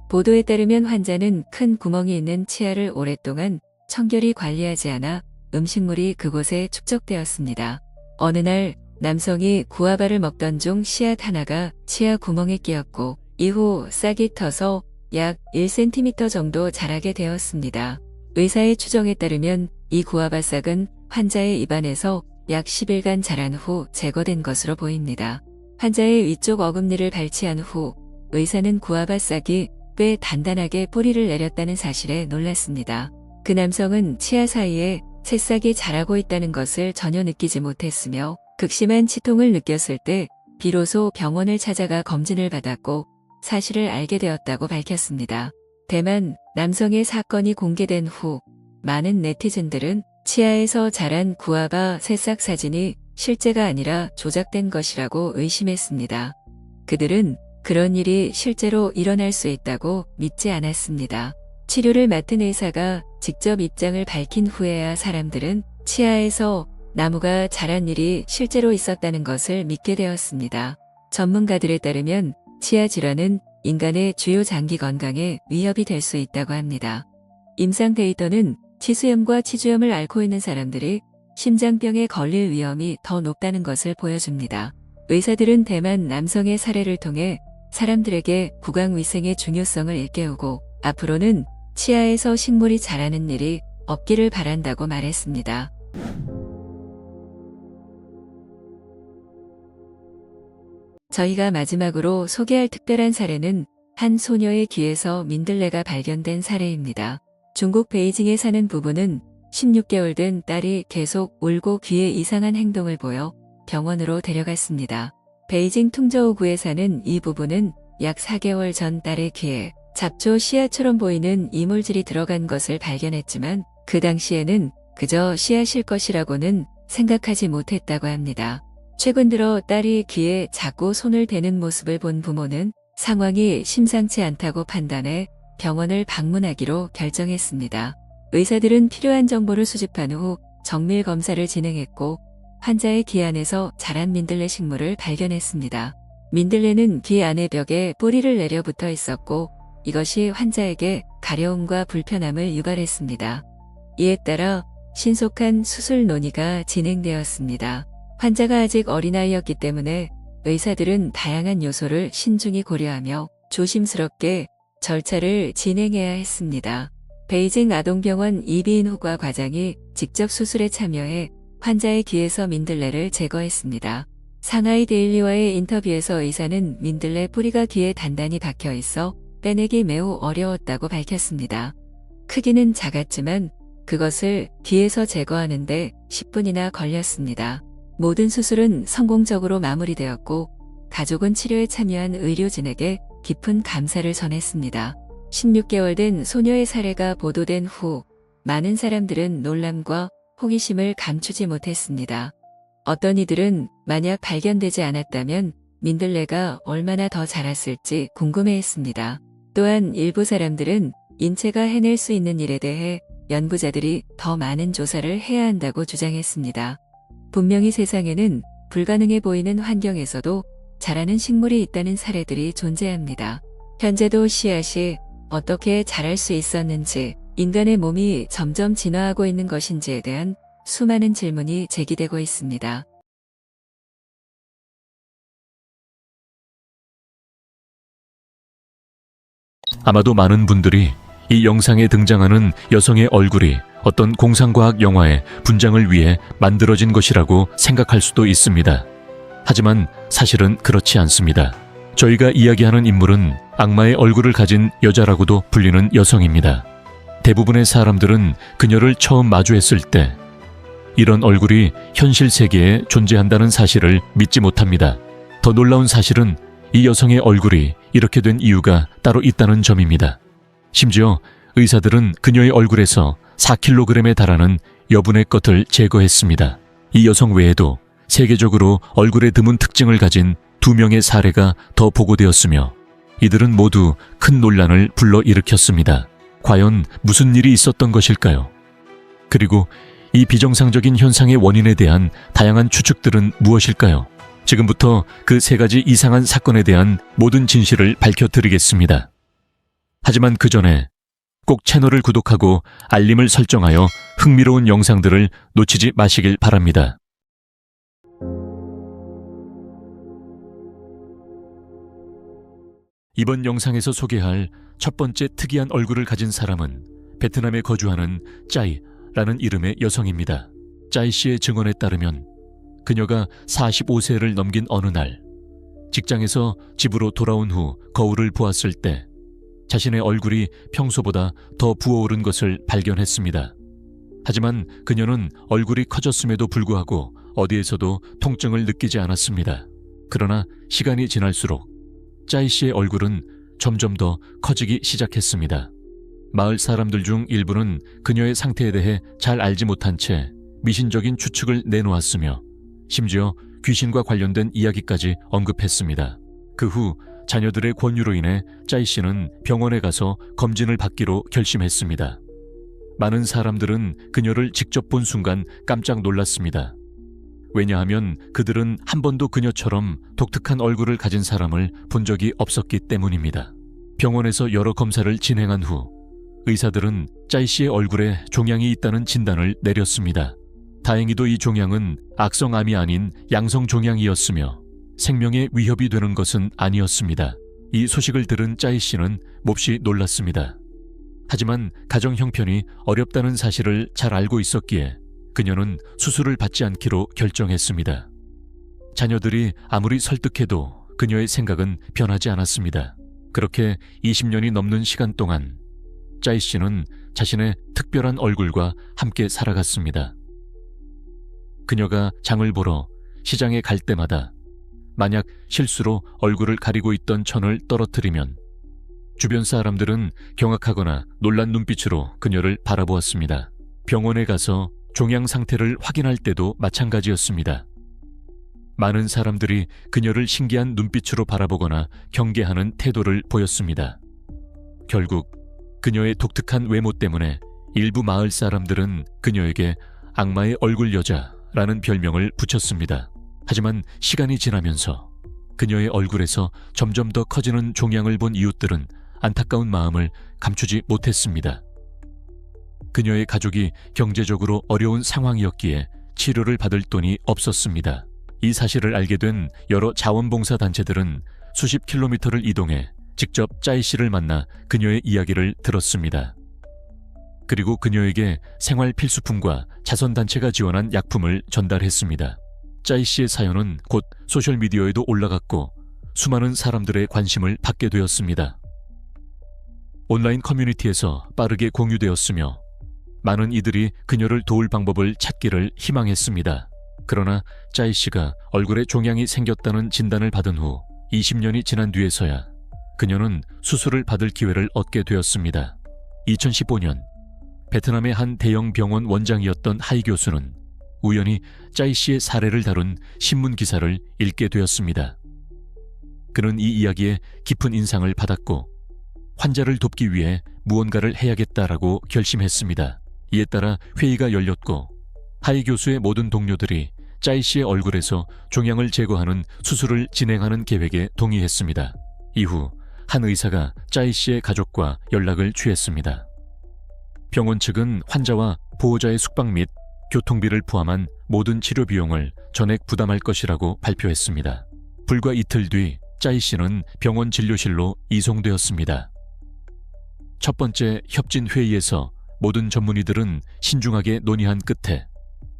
보도에 따르면 환자는 큰 구멍이 있는 치아를 오랫동안 청결히 관리하지 않아 음식물이 그곳에 축적되었습니다. 어느 날 남성이 구아바를 먹던 중 씨앗 하나가 치아 구멍에 끼었고 이후 싹이 터서 약 1cm 정도 자라게 되었습니다. 의사의 추정에 따르면 이 구아바 싹은 환자의 입안에서 약 10일간 자란 후 제거된 것으로 보입니다. 환자의 위쪽 어금니를 발치한 후 의사는 구아바 싹이 꽤 단단하게 뿌리를 내렸다는 사실에 놀랐습니다. 그 남성은 치아 사이에 새싹이 자라고 있다는 것을 전혀 느끼지 못했으며 극심한 치통을 느꼈을 때 비로소 병원을 찾아가 검진을 받았고 사실을 알게 되었다고 밝혔습니다. 다만 남성의 사건이 공개된 후 많은 네티즌들은 치아에서 자란 구아바 새싹 사진이 실제가 아니라 조작된 것이라고 의심했습니다. 그들은 그런 일이 실제로 일어날 수 있다고 믿지 않았습니다. 치료를 맡은 의사가 직접 입장을 밝힌 후에야 사람들은 치아에서 나무가 자란 일이 실제로 있었다는 것을 믿게 되었습니다. 전문가들에 따르면 치아 질환은 인간의 주요 장기 건강에 위협이 될 수 있다고 합니다. 임상 데이터는 치수염과 치주염을 앓고 있는 사람들이 심장병에 걸릴 위험이 더 높다는 것을 보여줍니다. 의사들은 대만 남성의 사례를 통해 사람들에게 구강위생의 중요성을 일깨우고 앞으로는 치아에서 식물이 자라는 일이 없기를 바란다고 말했습니다. 저희가 마지막으로 소개할 특별한 사례는 한 소녀의 귀에서 민들레가 발견된 사례입니다. 중국 베이징에 사는 부부는 16개월 된 딸이 계속 울고 귀에 이상한 행동을 보여 병원으로 데려갔습니다. 베이징 퉁저우구에 사는 이 부부는 약 4개월 전 딸의 귀에 잡초 씨앗처럼 보이는 이물질이 들어간 것을 발견했지만 그 당시에는 그저 씨앗일 것이라고는 생각하지 못했다고 합니다. 최근 들어 딸이 귀에 자꾸 손을 대는 모습을 본 부모는 상황이 심상치 않다고 판단해 병원을 방문하기로 결정했습니다. 의사들은 필요한 정보를 수집한 후 정밀 검사를 진행했고 환자의 귀 안에서 자란 민들레 식물을 발견했습니다. 민들레는 귀 안의 벽에 뿌리를 내려 붙어 있었고 이것이 환자에게 가려움과 불편함을 유발했습니다. 이에 따라 신속한 수술 논의가 진행되었습니다. 환자가 아직 어린아이였기 때문에 의사들은 다양한 요소를 신중히 고려하며 조심스럽게 절차를 진행해야 했습니다. 베이징 아동병원 이비인후과 과장이 직접 수술에 참여해 환자의 귀에서 민들레를 제거했습니다. 상하이 데일리와의 인터뷰에서 의사는 민들레 뿌리가 귀에 단단히 박혀 있어 빼내기 매우 어려웠다고 밝혔습니다. 크기는 작았지만 그것을 귀에서 제거하는데 10분이나 걸렸습니다. 모든 수술은 성공적으로 마무리되었고 가족은 치료에 참여한 의료진에게 깊은 감사를 전했습니다. 16개월 된 소녀의 사례가 보도된 후 많은 사람들은 놀람과 호기심을 감추지 못했습니다. 어떤 이들은 만약 발견되지 않았다면 민들레가 얼마나 더 자랐을지 궁금해했습니다. 또한 일부 사람들은 인체가 해낼 수 있는 일에 대해 연구자들이 더 많은 조사를 해야 한다고 주장했습니다. 분명히 세상에는 불가능해 보이는 환경에서도 자라는 식물이 있다는 사례들이 존재합니다. 현재도 씨앗이 어떻게 자랄 수 있었는지, 인간의 몸이 점점 진화하고 있는 것인지에 대한 수많은 질문이 제기되고 있습니다. 아마도 많은 분들이 이 영상에 등장하는 여성의 얼굴이 어떤 공상과학 영화의 분장을 위해 만들어진 것이라고 생각할 수도 있습니다. 하지만 사실은 그렇지 않습니다. 저희가 이야기하는 인물은 악마의 얼굴을 가진 여자라고도 불리는 여성입니다. 대부분의 사람들은 그녀를 처음 마주했을 때 이런 얼굴이 현실 세계에 존재한다는 사실을 믿지 못합니다. 더 놀라운 사실은 이 여성의 얼굴이 이렇게 된 이유가 따로 있다는 점입니다. 심지어 의사들은 그녀의 얼굴에서 4kg에 달하는 여분의 것을 제거했습니다. 이 여성 외에도 세계적으로 얼굴에 드문 특징을 가진 2명의 사례가 더 보고되었으며 이들은 모두 큰 논란을 불러일으켰습니다. 과연 무슨 일이 있었던 것일까요? 그리고 이 비정상적인 현상의 원인에 대한 다양한 추측들은 무엇일까요? 지금부터 그 3가지 이상한 사건에 대한 모든 진실을 밝혀드리겠습니다. 하지만 그 전에 꼭 채널을 구독하고 알림을 설정하여 흥미로운 영상들을 놓치지 마시길 바랍니다. 이번 영상에서 소개할 첫 번째 특이한 얼굴을 가진 사람은 베트남에 거주하는 짜이라는 이름의 여성입니다. 짜이 씨의 증언에 따르면 그녀가 45세를 넘긴 어느 날 직장에서 집으로 돌아온 후 거울을 보았을 때 자신의 얼굴이 평소보다 더 부어오른 것을 발견했습니다. 하지만 그녀는 얼굴이 커졌음에도 불구하고 어디에서도 통증을 느끼지 않았습니다. 그러나 시간이 지날수록 짜이 씨의 얼굴은 점점 더 커지기 시작했습니다. 마을 사람들 중 일부는 그녀의 상태에 대해 잘 알지 못한 채 미신적인 추측을 내놓았으며 심지어 귀신과 관련된 이야기까지 언급했습니다. 그 후 자녀들의 권유로 인해 짜이 씨는 병원에 가서 검진을 받기로 결심했습니다. 많은 사람들은 그녀를 직접 본 순간 깜짝 놀랐습니다. 왜냐하면 그들은 한 번도 그녀처럼 독특한 얼굴을 가진 사람을 본 적이 없었기 때문입니다. 병원에서 여러 검사를 진행한 후 의사들은 짜이 씨의 얼굴에 종양이 있다는 진단을 내렸습니다. 다행히도 이 종양은 악성암이 아닌 양성 종양이었으며 생명에 위협이 되는 것은 아니었습니다. 이 소식을 들은 짜이 씨는 몹시 놀랐습니다. 하지만 가정 형편이 어렵다는 사실을 잘 알고 있었기에 그녀는 수술을 받지 않기로 결정했습니다. 자녀들이 아무리 설득해도 그녀의 생각은 변하지 않았습니다. 그렇게 20년이 넘는 시간 동안 짜이 씨는 자신의 특별한 얼굴과 함께 살아갔습니다. 그녀가 장을 보러 시장에 갈 때마다 만약 실수로 얼굴을 가리고 있던 천을 떨어뜨리면 주변 사람들은 경악하거나 놀란 눈빛으로 그녀를 바라보았습니다. 병원에 가서 종양 상태를 확인할 때도 마찬가지였습니다. 많은 사람들이 그녀를 신기한 눈빛으로 바라보거나 경계하는 태도를 보였습니다. 결국 그녀의 독특한 외모 때문에 일부 마을 사람들은 그녀에게 악마의 얼굴 여자라는 별명을 붙였습니다. 하지만 시간이 지나면서 그녀의 얼굴에서 점점 더 커지는 종양을 본 이웃들은 안타까운 마음을 감추지 못했습니다. 그녀의 가족이 경제적으로 어려운 상황이었기에 치료를 받을 돈이 없었습니다. 이 사실을 알게 된 여러 자원봉사 단체들은 수십 킬로미터를 이동해 직접 짜이 씨를 만나 그녀의 이야기를 들었습니다. 그리고 그녀에게 생활 필수품과 자선단체가 지원한 약품을 전달했습니다. 짜이 씨의 사연은 곧 소셜미디어에도 올라갔고 수많은 사람들의 관심을 받게 되었습니다. 온라인 커뮤니티에서 빠르게 공유되었으며 많은 이들이 그녀를 도울 방법을 찾기를 희망했습니다. 그러나 짜이 씨가 얼굴에 종양이 생겼다는 진단을 받은 후 20년이 지난 뒤에서야 그녀는 수술을 받을 기회를 얻게 되었습니다. 2015년 베트남의 한 대형 병원 원장이었던 하이 교수는 우연히 짜이 씨의 사례를 다룬 신문 기사를 읽게 되었습니다. 그는 이 이야기에 깊은 인상을 받았고 환자를 돕기 위해 무언가를 해야겠다라고 결심했습니다. 이에 따라 회의가 열렸고 하이 교수의 모든 동료들이 짜이 씨의 얼굴에서 종양을 제거하는 수술을 진행하는 계획에 동의했습니다. 이후 한 의사가 짜이 씨의 가족과 연락을 취했습니다. 병원 측은 환자와 보호자의 숙박 및 교통비를 포함한 모든 치료 비용을 전액 부담할 것이라고 발표했습니다. 불과 이틀 뒤 짜이 씨는 병원 진료실로 이송되었습니다. 첫 번째 협진 회의에서 모든 전문의들은 신중하게 논의한 끝에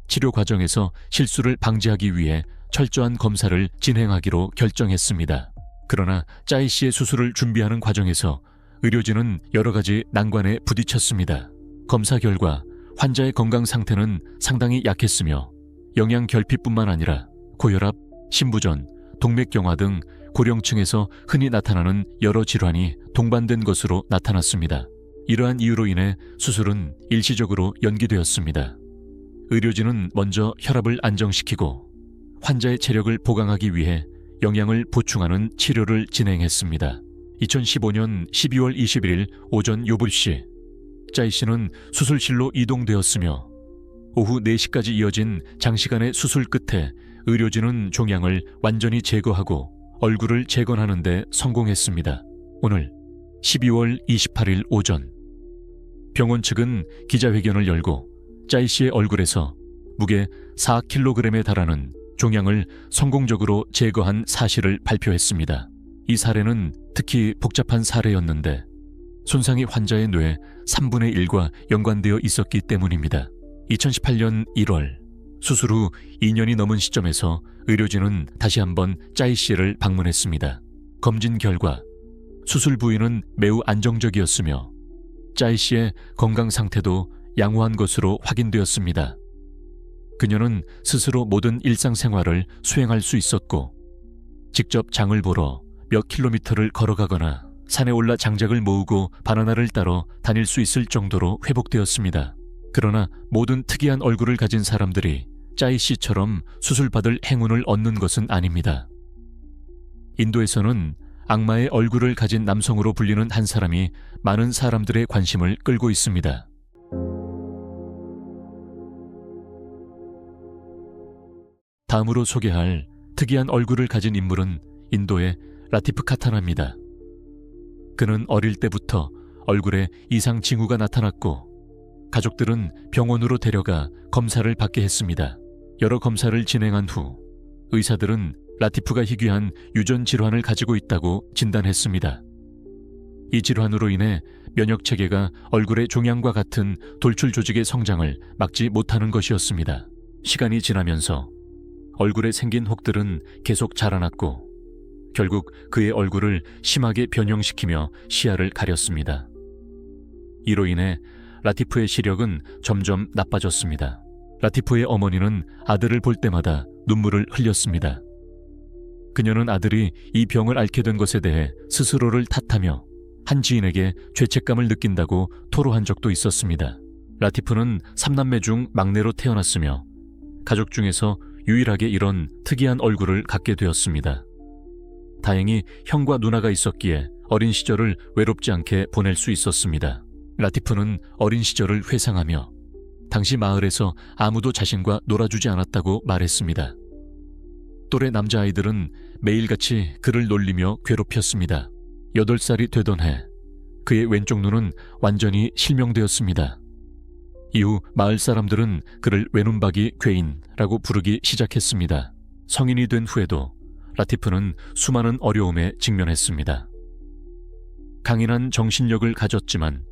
치료 과정에서 실수를 방지하기 위해 철저한 검사를 진행하기로 결정했습니다. 그러나 짜이 씨의 수술을 준비하는 과정에서 의료진은 여러 가지 난관에 부딪혔습니다. 검사 결과 환자의 건강 상태는 상당히 약했으며 영양 결핍뿐만 아니라 고혈압, 심부전, 동맥경화 등 고령층에서 흔히 나타나는 여러 질환이 동반된 것으로 나타났습니다. 이러한 이유로 인해 수술은 일시적으로 연기되었습니다. 의료진은 먼저 혈압을 안정시키고 환자의 체력을 보강하기 위해 영양을 보충하는 치료를 진행했습니다. 2015년 12월 21일 오전 8시 짜이 씨는 수술실로 이동되었으며 오후 4시까지 이어진 장시간의 수술 끝에 의료진은 종양을 완전히 제거하고 얼굴을 재건하는 데 성공했습니다. 오늘 12월 28일 오전, 병원 측은 기자회견을 열고 짜이 씨의 얼굴에서 무게 4kg에 달하는 종양을 성공적으로 제거한 사실을 발표했습니다. 이 사례는 특히 복잡한 사례였는데 손상이 환자의 뇌 3분의 1과 연관되어 있었기 때문입니다. 2018년 1월, 수술 후 2년이 넘은 시점에서 의료진은 다시 한번 짜이 씨를 방문했습니다. 검진 결과 수술 부위는 매우 안정적이었으며 짜이 씨의 건강 상태도 양호한 것으로 확인되었습니다. 그녀는 스스로 모든 일상생활을 수행할 수 있었고 직접 장을 보러 몇 킬로미터를 걸어가거나 산에 올라 장작을 모으고 바나나를 따러 다닐 수 있을 정도로 회복되었습니다. 그러나 모든 특이한 얼굴을 가진 사람들이 짜이 씨처럼 수술받을 행운을 얻는 것은 아닙니다. 인도에서는 악마의 얼굴을 가진 남성으로 불리는 한 사람이 많은 사람들의 관심을 끌고 있습니다. 다음으로 소개할 특이한 얼굴을 가진 인물은 인도의 라티프 카타나입니다. 그는 어릴 때부터 얼굴에 이상 징후가 나타났고 가족들은 병원으로 데려가 검사를 받게 했습니다. 여러 검사를 진행한 후 의사들은 라티프가 희귀한 유전 질환을 가지고 있다고 진단했습니다. 이 질환으로 인해 면역체계가 얼굴의 종양과 같은 돌출 조직의 성장을 막지 못하는 것이었습니다. 시간이 지나면서 얼굴에 생긴 혹들은 계속 자라났고 결국 그의 얼굴을 심하게 변형시키며 시야를 가렸습니다. 이로 인해 라티프의 시력은 점점 나빠졌습니다. 라티프의 어머니는 아들을 볼 때마다 눈물을 흘렸습니다. 그녀는 아들이 이 병을 앓게 된 것에 대해 스스로를 탓하며 한 지인에게 죄책감을 느낀다고 토로한 적도 있었습니다. 라티프는 3남매 중 막내로 태어났으며 가족 중에서 유일하게 이런 특이한 얼굴을 갖게 되었습니다. 다행히 형과 누나가 있었기에 어린 시절을 외롭지 않게 보낼 수 있었습니다. 라티프는 어린 시절을 회상하며 당시 마을에서 아무도 자신과 놀아주지 않았다고 말했습니다. 또래 남자아이들은 매일같이 그를 놀리며 괴롭혔습니다. 8살이 되던 해 그의 왼쪽 눈은 완전히 실명되었습니다. 이후 마을 사람들은 그를 외눈박이 괴인라고 부르기 시작했습니다. 성인이 된 후에도 라티프는 수많은 어려움에 직면했습니다. 강인한 정신력을 가졌지만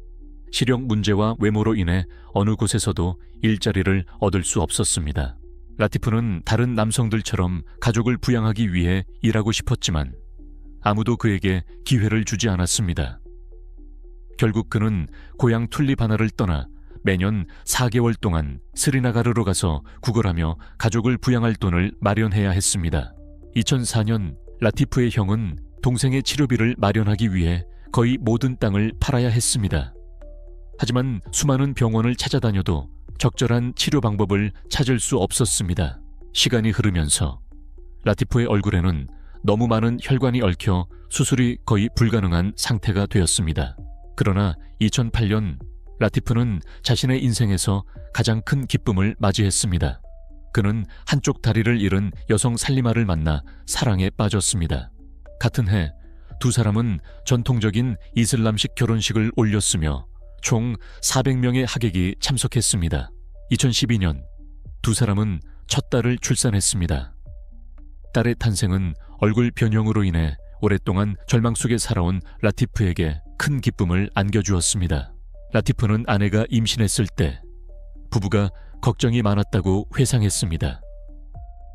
시력 문제와 외모로 인해 어느 곳에서도 일자리를 얻을 수 없었습니다. 라티프는 다른 남성들처럼 가족을 부양하기 위해 일하고 싶었지만 아무도 그에게 기회를 주지 않았습니다. 결국 그는 고향 툴립 하나를 떠나 매년 4개월 동안 스리나가르로 가서 구걸하며 가족을 부양할 돈을 마련해야 했습니다. 2004년 라티프의 형은 동생의 치료비를 마련하기 위해 거의 모든 땅을 팔아야 했습니다. 하지만 수많은 병원을 찾아다녀도 적절한 치료 방법을 찾을 수 없었습니다. 시간이 흐르면서 라티프의 얼굴에는 너무 많은 혈관이 얽혀 수술이 거의 불가능한 상태가 되었습니다. 그러나 2008년 라티프는 자신의 인생에서 가장 큰 기쁨을 맞이했습니다. 그는 한쪽 다리를 잃은 여성 살리마를 만나 사랑에 빠졌습니다. 같은 해 두 사람은 전통적인 이슬람식 결혼식을 올렸으며 총 400명의 하객이 참석했습니다. 2012년 두 사람은 첫 딸을 출산했습니다. 딸의 탄생은 얼굴 변형으로 인해 오랫동안 절망 속에 살아온 라티프에게 큰 기쁨을 안겨주었습니다. 라티프는 아내가 임신했을 때 부부가 걱정이 많았다고 회상했습니다.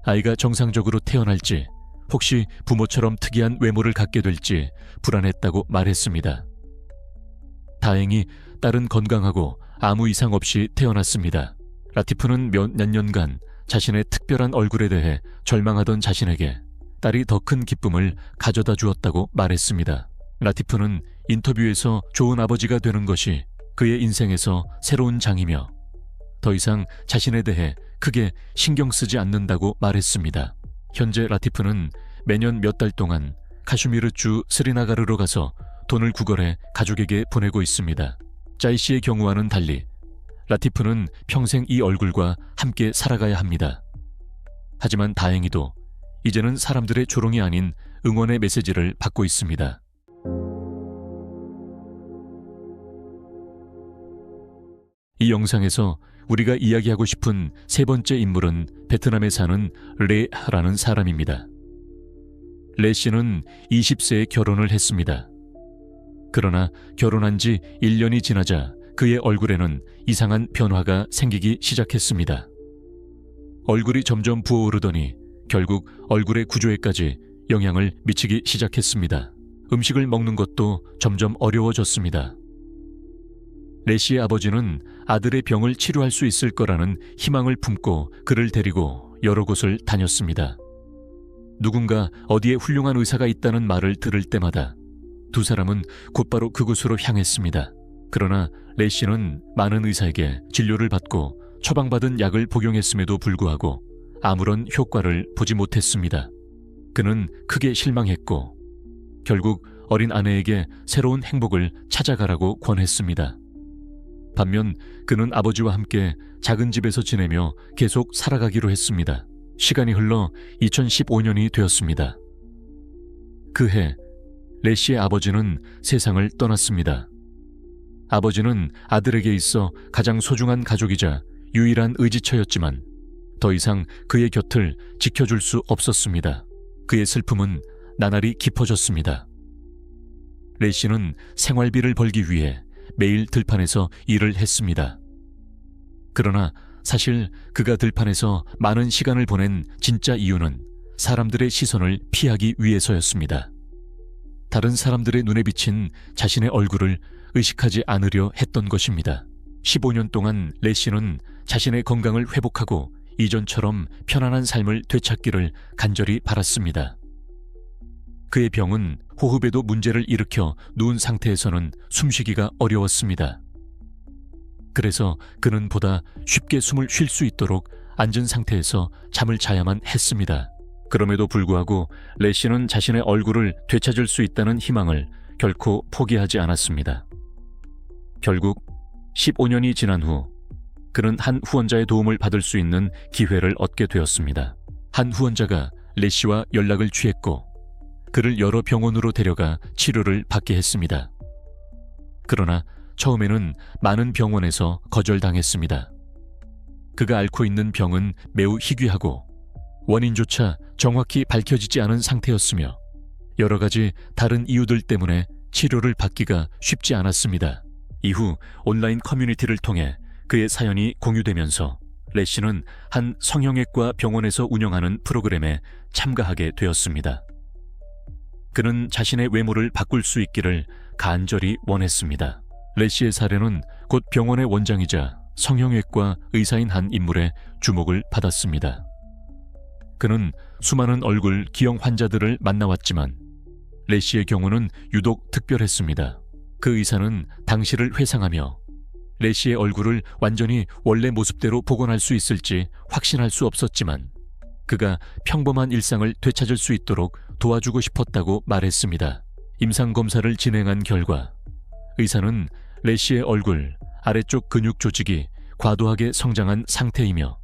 아이가 정상적으로 태어날지 혹시 부모처럼 특이한 외모를 갖게 될지 불안했다고 말했습니다. 다행히 딸은 건강하고 아무 이상 없이 태어났습니다. 라티프는 몇 년간 자신의 특별한 얼굴에 대해 절망하던 자신에게 딸이 더 큰 기쁨을 가져다 주었다고 말했습니다. 라티프는 인터뷰에서 좋은 아버지가 되는 것이 그의 인생에서 새로운 장이며 더 이상 자신에 대해 크게 신경 쓰지 않는다고 말했습니다. 현재 라티프는 매년 몇 달 동안 카슈미르주 스리나가르로 가서 돈을 구걸해 가족에게 보내고 있습니다. 짜이 씨의 경우와는 달리 라티프는 평생 이 얼굴과 함께 살아가야 합니다. 하지만 다행히도 이제는 사람들의 조롱이 아닌 응원의 메시지를 받고 있습니다. 이 영상에서 우리가 이야기하고 싶은 세 번째 인물은 베트남에 사는 레라는 사람입니다. 레 씨는 20세에 결혼을 했습니다. 그러나 결혼한 지 1년이 지나자 그의 얼굴에는 이상한 변화가 생기기 시작했습니다. 얼굴이 점점 부어오르더니 결국 얼굴의 구조에까지 영향을 미치기 시작했습니다. 음식을 먹는 것도 점점 어려워졌습니다. 레 씨의 아버지는 아들의 병을 치료할 수 있을 거라는 희망을 품고 그를 데리고 여러 곳을 다녔습니다. 누군가 어디에 훌륭한 의사가 있다는 말을 들을 때마다 두 사람은 곧바로 그곳으로 향했습니다. 그러나 레 씨는 많은 의사에게 진료를 받고 처방받은 약을 복용했음에도 불구하고 아무런 효과를 보지 못했습니다. 그는 크게 실망했고 결국 어린 아내에게 새로운 행복을 찾아가라고 권했습니다. 반면 그는 아버지와 함께 작은 집에서 지내며 계속 살아가기로 했습니다. 시간이 흘러 2015년이 되었습니다. 그해 레 씨의 아버지는 세상을 떠났습니다. 아버지는 아들에게 있어 가장 소중한 가족이자 유일한 의지처였지만 더 이상 그의 곁을 지켜줄 수 없었습니다. 그의 슬픔은 나날이 깊어졌습니다. 레 씨는 생활비를 벌기 위해 매일 들판에서 일을 했습니다. 그러나 사실 그가 들판에서 많은 시간을 보낸 진짜 이유는 사람들의 시선을 피하기 위해서였습니다. 다른 사람들의 눈에 비친 자신의 얼굴을 의식하지 않으려 했던 것입니다. 15년 동안 레 씨는 자신의 건강을 회복하고 이전처럼 편안한 삶을 되찾기를 간절히 바랐습니다. 그의 병은 호흡에도 문제를 일으켜 누운 상태에서는 숨쉬기가 어려웠습니다. 그래서 그는 보다 쉽게 숨을 쉴 수 있도록 앉은 상태에서 잠을 자야만 했습니다. 그럼에도 불구하고 레 씨는 자신의 얼굴을 되찾을 수 있다는 희망을 결코 포기하지 않았습니다. 결국 15년이 지난 후 그는 한 후원자의 도움을 받을 수 있는 기회를 얻게 되었습니다. 한 후원자가 레 씨와 연락을 취했고 그를 여러 병원으로 데려가 치료를 받게 했습니다. 그러나 처음에는 많은 병원에서 거절당했습니다. 그가 앓고 있는 병은 매우 희귀하고 원인조차 정확히 밝혀지지 않은 상태였으며 여러 가지 다른 이유들 때문에 치료를 받기가 쉽지 않았습니다. 이후 온라인 커뮤니티를 통해 그의 사연이 공유되면서 레 씨는 한 성형외과 병원에서 운영하는 프로그램에 참가하게 되었습니다. 그는 자신의 외모를 바꿀 수 있기를 간절히 원했습니다. 레 씨의 사례는 곧 병원의 원장이자 성형외과 의사인 한 인물의 주목을 받았습니다. 그는 수많은 얼굴 기형 환자들을 만나왔지만 레 씨의 경우는 유독 특별했습니다. 그 의사는 당시를 회상하며 레 씨의 얼굴을 완전히 원래 모습대로 복원할 수 있을지 확신할 수 없었지만 그가 평범한 일상을 되찾을 수 있도록 도와주고 싶었다고 말했습니다. 임상검사를 진행한 결과 의사는 레 씨의 얼굴 아래쪽 근육 조직이 과도하게 성장한 상태이며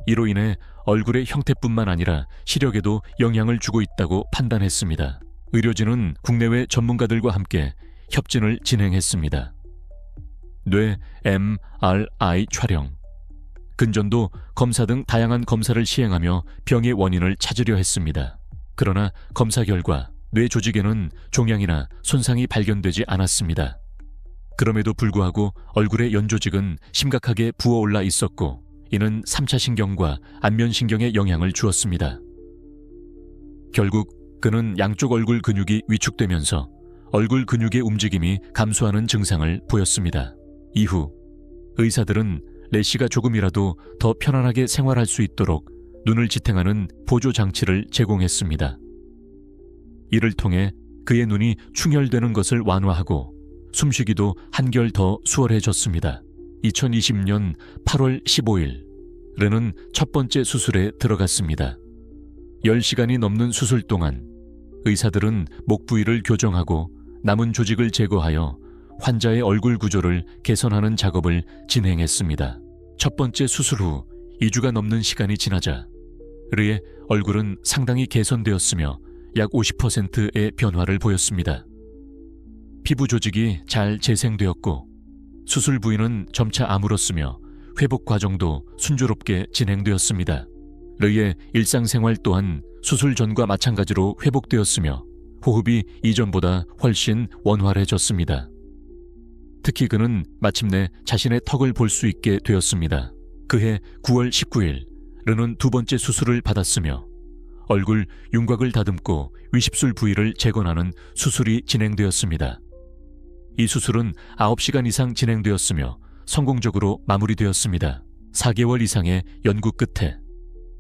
이로 인해 얼굴의 형태뿐만 아니라 시력에도 영향을 주고 있다고 판단했습니다. 의료진은 국내외 전문가들과 함께 협진을 진행했습니다. 뇌 MRI 촬영, 근전도 검사 등 다양한 검사를 시행하며 병의 원인을 찾으려 했습니다. 그러나 검사 결과 뇌 조직에는 종양이나 손상이 발견되지 않았습니다. 그럼에도 불구하고 얼굴의 연조직은 심각하게 부어올라 있었고 이는 3차 신경과 안면신경에 영향을 주었습니다. 결국 그는 양쪽 얼굴 근육이 위축되면서 얼굴 근육의 움직임이 감소하는 증상을 보였습니다. 이후 의사들은 레 씨가 조금이라도 더 편안하게 생활할 수 있도록 눈을 지탱하는 보조 장치를 제공했습니다. 이를 통해 그의 눈이 충혈되는 것을 완화하고 숨쉬기도 한결 더 수월해졌습니다. 2020년 8월 15일, 레는 첫 번째 수술에 들어갔습니다. 10시간이 넘는 수술 동안 의사들은 목 부위를 교정하고 남은 조직을 제거하여 환자의 얼굴 구조를 개선하는 작업을 진행했습니다. 첫 번째 수술 후 2주가 넘는 시간이 지나자 르의 얼굴은 상당히 개선되었으며 약 50%의 변화를 보였습니다. 피부 조직이 잘 재생되었고 수술 부위는 점차 아물었으며 회복 과정도 순조롭게 진행되었습니다. 르의 일상생활 또한 수술 전과 마찬가지로 회복되었으며 호흡이 이전보다 훨씬 원활해졌습니다. 특히 그는 마침내 자신의 턱을 볼 수 있게 되었습니다. 그해 9월 19일 르는 두 번째 수술을 받았으며 얼굴 윤곽을 다듬고 위십술 부위를 재건하는 수술이 진행되었습니다. 이 수술은 9시간 이상 진행되었으며 성공적으로 마무리되었습니다. 4개월 이상의 연구 끝에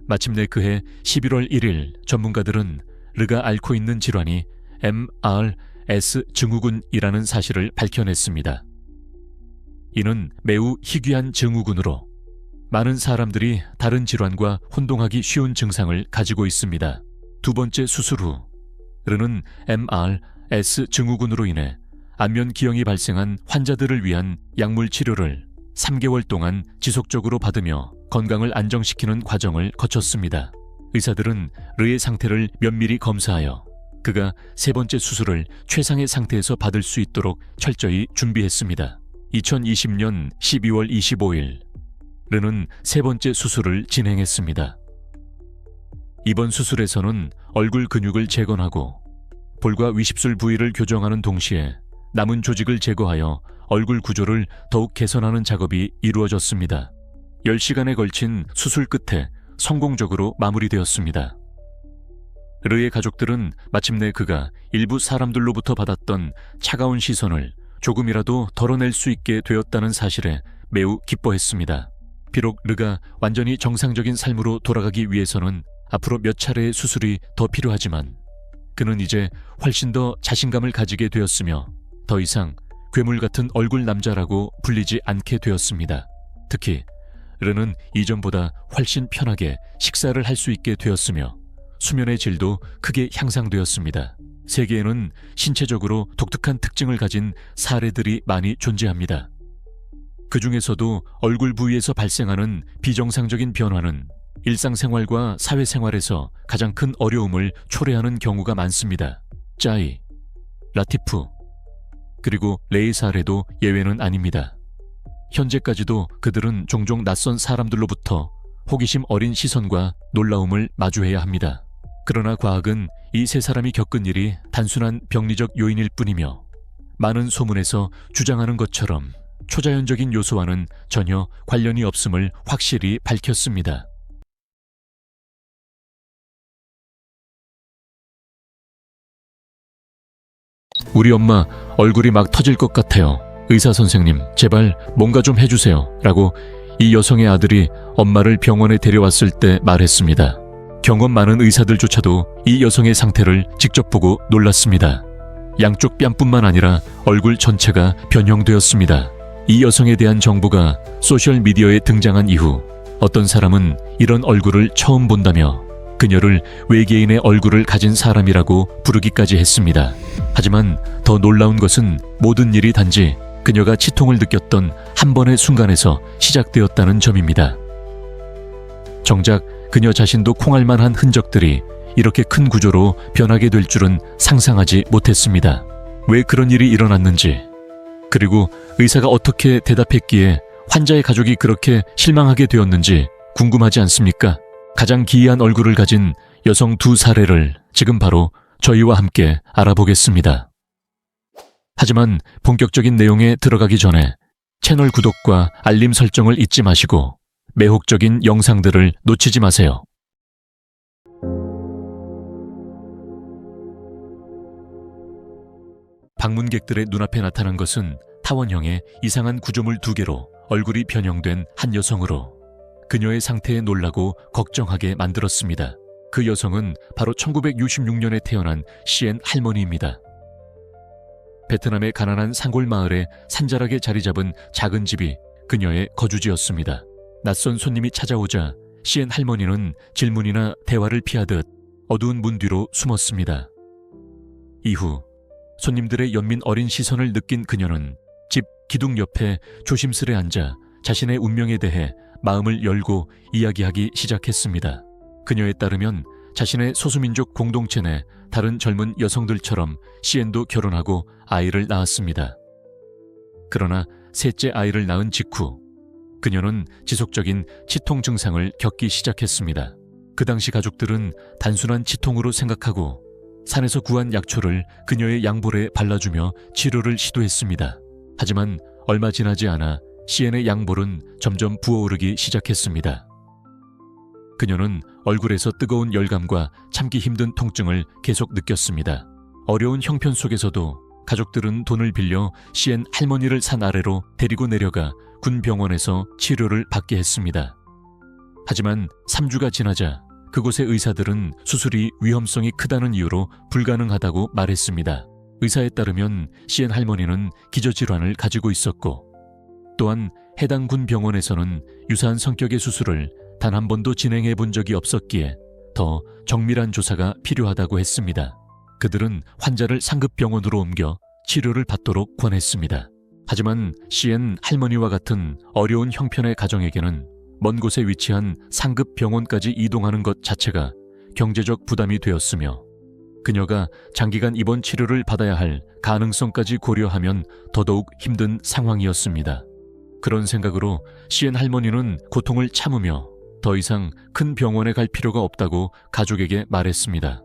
마침내 그해 11월 1일 전문가들은 르가 앓고 있는 질환이 MRS 증후군이라는 사실을 밝혀냈습니다. 이는 매우 희귀한 증후군으로 많은 사람들이 다른 질환과 혼동하기 쉬운 증상을 가지고 있습니다. 두 번째 수술 후 르는 MRS 증후군으로 인해 안면 기형이 발생한 환자들을 위한 약물 치료를 3개월 동안 지속적으로 받으며 건강을 안정시키는 과정을 거쳤습니다. 의사들은 르의 상태를 면밀히 검사하여 그가 세 번째 수술을 최상의 상태에서 받을 수 있도록 철저히 준비했습니다. 2020년 12월 25일 르는 세 번째 수술을 진행했습니다. 이번 수술에서는 얼굴 근육을 재건하고 볼과 위십술 부위를 교정하는 동시에 남은 조직을 제거하여 얼굴 구조를 더욱 개선하는 작업이 이루어졌습니다. 10시간에 걸친 수술 끝에 성공적으로 마무리되었습니다. 르의 가족들은 마침내 그가 일부 사람들로부터 받았던 차가운 시선을 조금이라도 덜어낼 수 있게 되었다는 사실에 매우 기뻐했습니다. 비록 르가 완전히 정상적인 삶으로 돌아가기 위해서는 앞으로 몇 차례의 수술이 더 필요하지만 그는 이제 훨씬 더 자신감을 가지게 되었으며 더 이상 괴물 같은 얼굴 남자라고 불리지 않게 되었습니다. 특히 르는 이전보다 훨씬 편하게 식사를 할 수 있게 되었으며 수면의 질도 크게 향상되었습니다. 세계에는 신체적으로 독특한 특징을 가진 사례들이 많이 존재합니다. 그 중에서도 얼굴 부위에서 발생하는 비정상적인 변화는 일상생활과 사회생활에서 가장 큰 어려움을 초래하는 경우가 많습니다. 짜이, 라티프, 그리고 레이 사례도 예외는 아닙니다. 현재까지도 그들은 종종 낯선 사람들로부터 호기심 어린 시선과 놀라움을 마주해야 합니다. 그러나 과학은 이 세 사람이 겪은 일이 단순한 병리적 요인일 뿐이며 많은 소문에서 주장하는 것처럼 초자연적인 요소와는 전혀 관련이 없음을 확실히 밝혔습니다. 우리 엄마 얼굴이 막 터질 것 같아요. 의사 선생님, 제발 뭔가 좀 해주세요. 라고 이 여성의 아들이 엄마를 병원에 데려왔을 때 말했습니다. 경험 많은 의사들조차도 이 여성의 상태를 직접 보고 놀랐습니다. 양쪽 뺨뿐만 아니라 얼굴 전체가 변형되었습니다. 이 여성에 대한 정보가 소셜미디어에 등장한 이후 어떤 사람은 이런 얼굴을 처음 본다며 그녀를 외계인의 얼굴을 가진 사람이라고 부르기까지 했습니다. 하지만 더 놀라운 것은 모든 일이 단지 그녀가 치통을 느꼈던 한 번의 순간에서 시작되었다는 점입니다. 정작 그녀 자신도 콩알만한 흔적들이 이렇게 큰 구조로 변하게 될 줄은 상상하지 못했습니다. 왜 그런 일이 일어났는지, 그리고 의사가 어떻게 대답했기에 환자의 가족이 그렇게 실망하게 되었는지 궁금하지 않습니까? 가장 기이한 얼굴을 가진 여성 두 사례를 지금 바로 저희와 함께 알아보겠습니다. 하지만 본격적인 내용에 들어가기 전에 채널 구독과 알림 설정을 잊지 마시고 매혹적인 영상들을 놓치지 마세요. 방문객들의 눈앞에 나타난 것은 타원형의 이상한 구조물 2개로 얼굴이 변형된 한 여성으로 그녀의 상태에 놀라고 걱정하게 만들었습니다. 그 여성은 바로 1966년에 태어난 시엔 할머니입니다. 베트남의 가난한 산골 마을에 산자락에 자리 잡은 작은 집이 그녀의 거주지였습니다. 낯선 손님이 찾아오자 시엔 할머니는 질문이나 대화를 피하듯 어두운 문 뒤로 숨었습니다. 이후 손님들의 연민 어린 시선을 느낀 그녀는 집 기둥 옆에 조심스레 앉아 자신의 운명에 대해 마음을 열고 이야기하기 시작했습니다. 그녀에 따르면 자신의 소수민족 공동체 내 다른 젊은 여성들처럼 시엔도 결혼하고 아이를 낳았습니다. 그러나 셋째 아이를 낳은 직후 그녀는 지속적인 치통 증상을 겪기 시작했습니다. 그 당시 가족들은 단순한 치통으로 생각하고 산에서 구한 약초를 그녀의 양볼에 발라주며 치료를 시도했습니다. 하지만 얼마 지나지 않아 시엔의 양볼은 점점 부어오르기 시작했습니다. 그녀는 얼굴에서 뜨거운 열감과 참기 힘든 통증을 계속 느꼈습니다. 어려운 형편 속에서도 가족들은 돈을 빌려 시엔 할머니를 산 아래로 데리고 내려가 군 병원에서 치료를 받게 했습니다. 하지만 3주가 지나자 그곳의 의사들은 수술이 위험성이 크다는 이유로 불가능하다고 말했습니다. 의사에 따르면 시엔 할머니는 기저질환을 가지고 있었고 또한 해당 군 병원에서는 유사한 성격의 수술을 단 한 번도 진행해 본 적이 없었기에 더 정밀한 조사가 필요하다고 했습니다. 그들은 환자를 상급 병원으로 옮겨 치료를 받도록 권했습니다. 하지만 시엔 할머니와 같은 어려운 형편의 가정에게는 먼 곳에 위치한 상급 병원까지 이동하는 것 자체가 경제적 부담이 되었으며 그녀가 장기간 입원 치료를 받아야 할 가능성까지 고려하면 더더욱 힘든 상황이었습니다. 그런 생각으로 시엔 할머니는 고통을 참으며 더 이상 큰 병원에 갈 필요가 없다고 가족에게 말했습니다.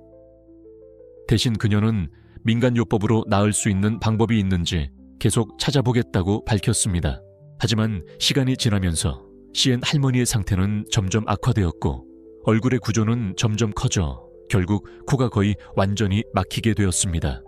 대신 그녀는 민간요법으로 나을 수 있는 방법이 있는지 계속 찾아보겠다고 밝혔습니다. 하지만 시간이 지나면서 시엔 할머니의 상태는 점점 악화되었고 얼굴의 구조는 점점 커져 결국 코가 거의 완전히 막히게 되었습니다.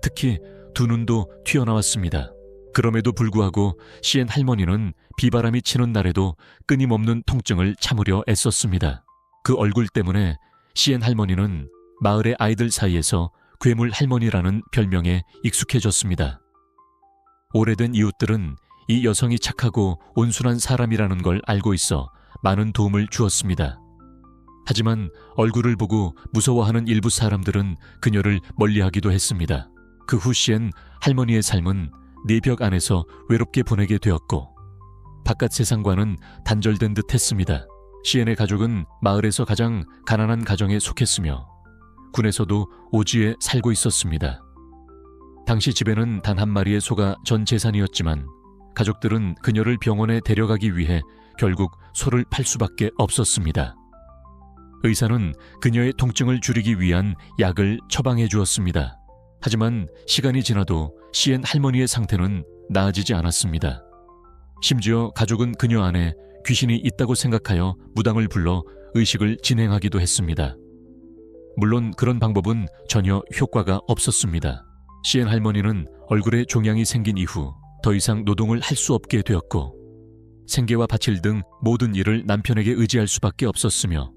특히 두 눈도 튀어나왔습니다. 그럼에도 불구하고 시엔 할머니는 비바람이 치는 날에도 끊임없는 통증을 참으려 애썼습니다. 그 얼굴 때문에 시엔 할머니는 마을의 아이들 사이에서 괴물 할머니라는 별명에 익숙해졌습니다. 오래된 이웃들은 이 여성이 착하고 온순한 사람이라는 걸 알고 있어 많은 도움을 주었습니다. 하지만 얼굴을 보고 무서워하는 일부 사람들은 그녀를 멀리하기도 했습니다. 그 후 시엔 할머니의 삶은 네 벽 안에서 외롭게 보내게 되었고 바깥 세상과는 단절된 듯 했습니다. 시엔의 가족은 마을에서 가장 가난한 가정에 속했으며 군에서도 오지에 살고 있었습니다. 당시 집에는 단 한 마리의 소가 전 재산이었지만 가족들은 그녀를 병원에 데려가기 위해 결국 소를 팔 수밖에 없었습니다. 의사는 그녀의 통증을 줄이기 위한 약을 처방해 주었습니다. 하지만 시간이 지나도 시엔 할머니의 상태는 나아지지 않았습니다. 심지어 가족은 그녀 안에 귀신이 있다고 생각하여 무당을 불러 의식을 진행하기도 했습니다. 물론 그런 방법은 전혀 효과가 없었습니다. 시엔 할머니는 얼굴에 종양이 생긴 이후 더 이상 노동을 할 수 없게 되었고 생계와 바칠 등 모든 일을 남편에게 의지할 수밖에 없었으며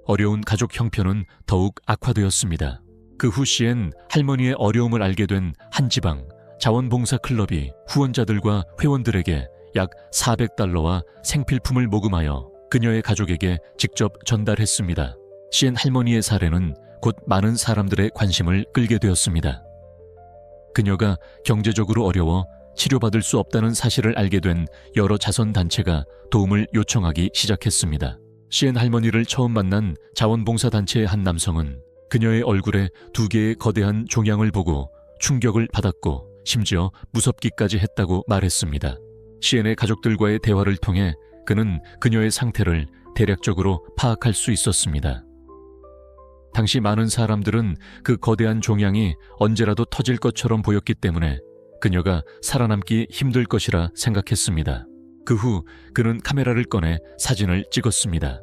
어려운 가족 형편은 더욱 악화되었습니다. 그 후 시엔 할머니의 어려움을 알게 된 한 지방 자원봉사 클럽이 후원자들과 회원들에게 약 400달러와 생필품을 모금하여 그녀의 가족에게 직접 전달했습니다. 시엔 할머니의 사례는 곧 많은 사람들의 관심을 끌게 되었습니다. 그녀가 경제적으로 어려워 치료받을 수 없다는 사실을 알게 된 여러 자선단체가 도움을 요청하기 시작했습니다. 시엔 할머니를 처음 만난 자원봉사단체의 한 남성은 그녀의 얼굴에 2개의 거대한 종양을 보고 충격을 받았고 심지어 무섭기까지 했다고 말했습니다. 시엔의 가족들과의 대화를 통해 그는 그녀의 상태를 대략적으로 파악할 수 있었습니다. 당시 많은 사람들은 그 거대한 종양이 언제라도 터질 것처럼 보였기 때문에 그녀가 살아남기 힘들 것이라 생각했습니다. 그 후 그는 카메라를 꺼내 사진을 찍었습니다.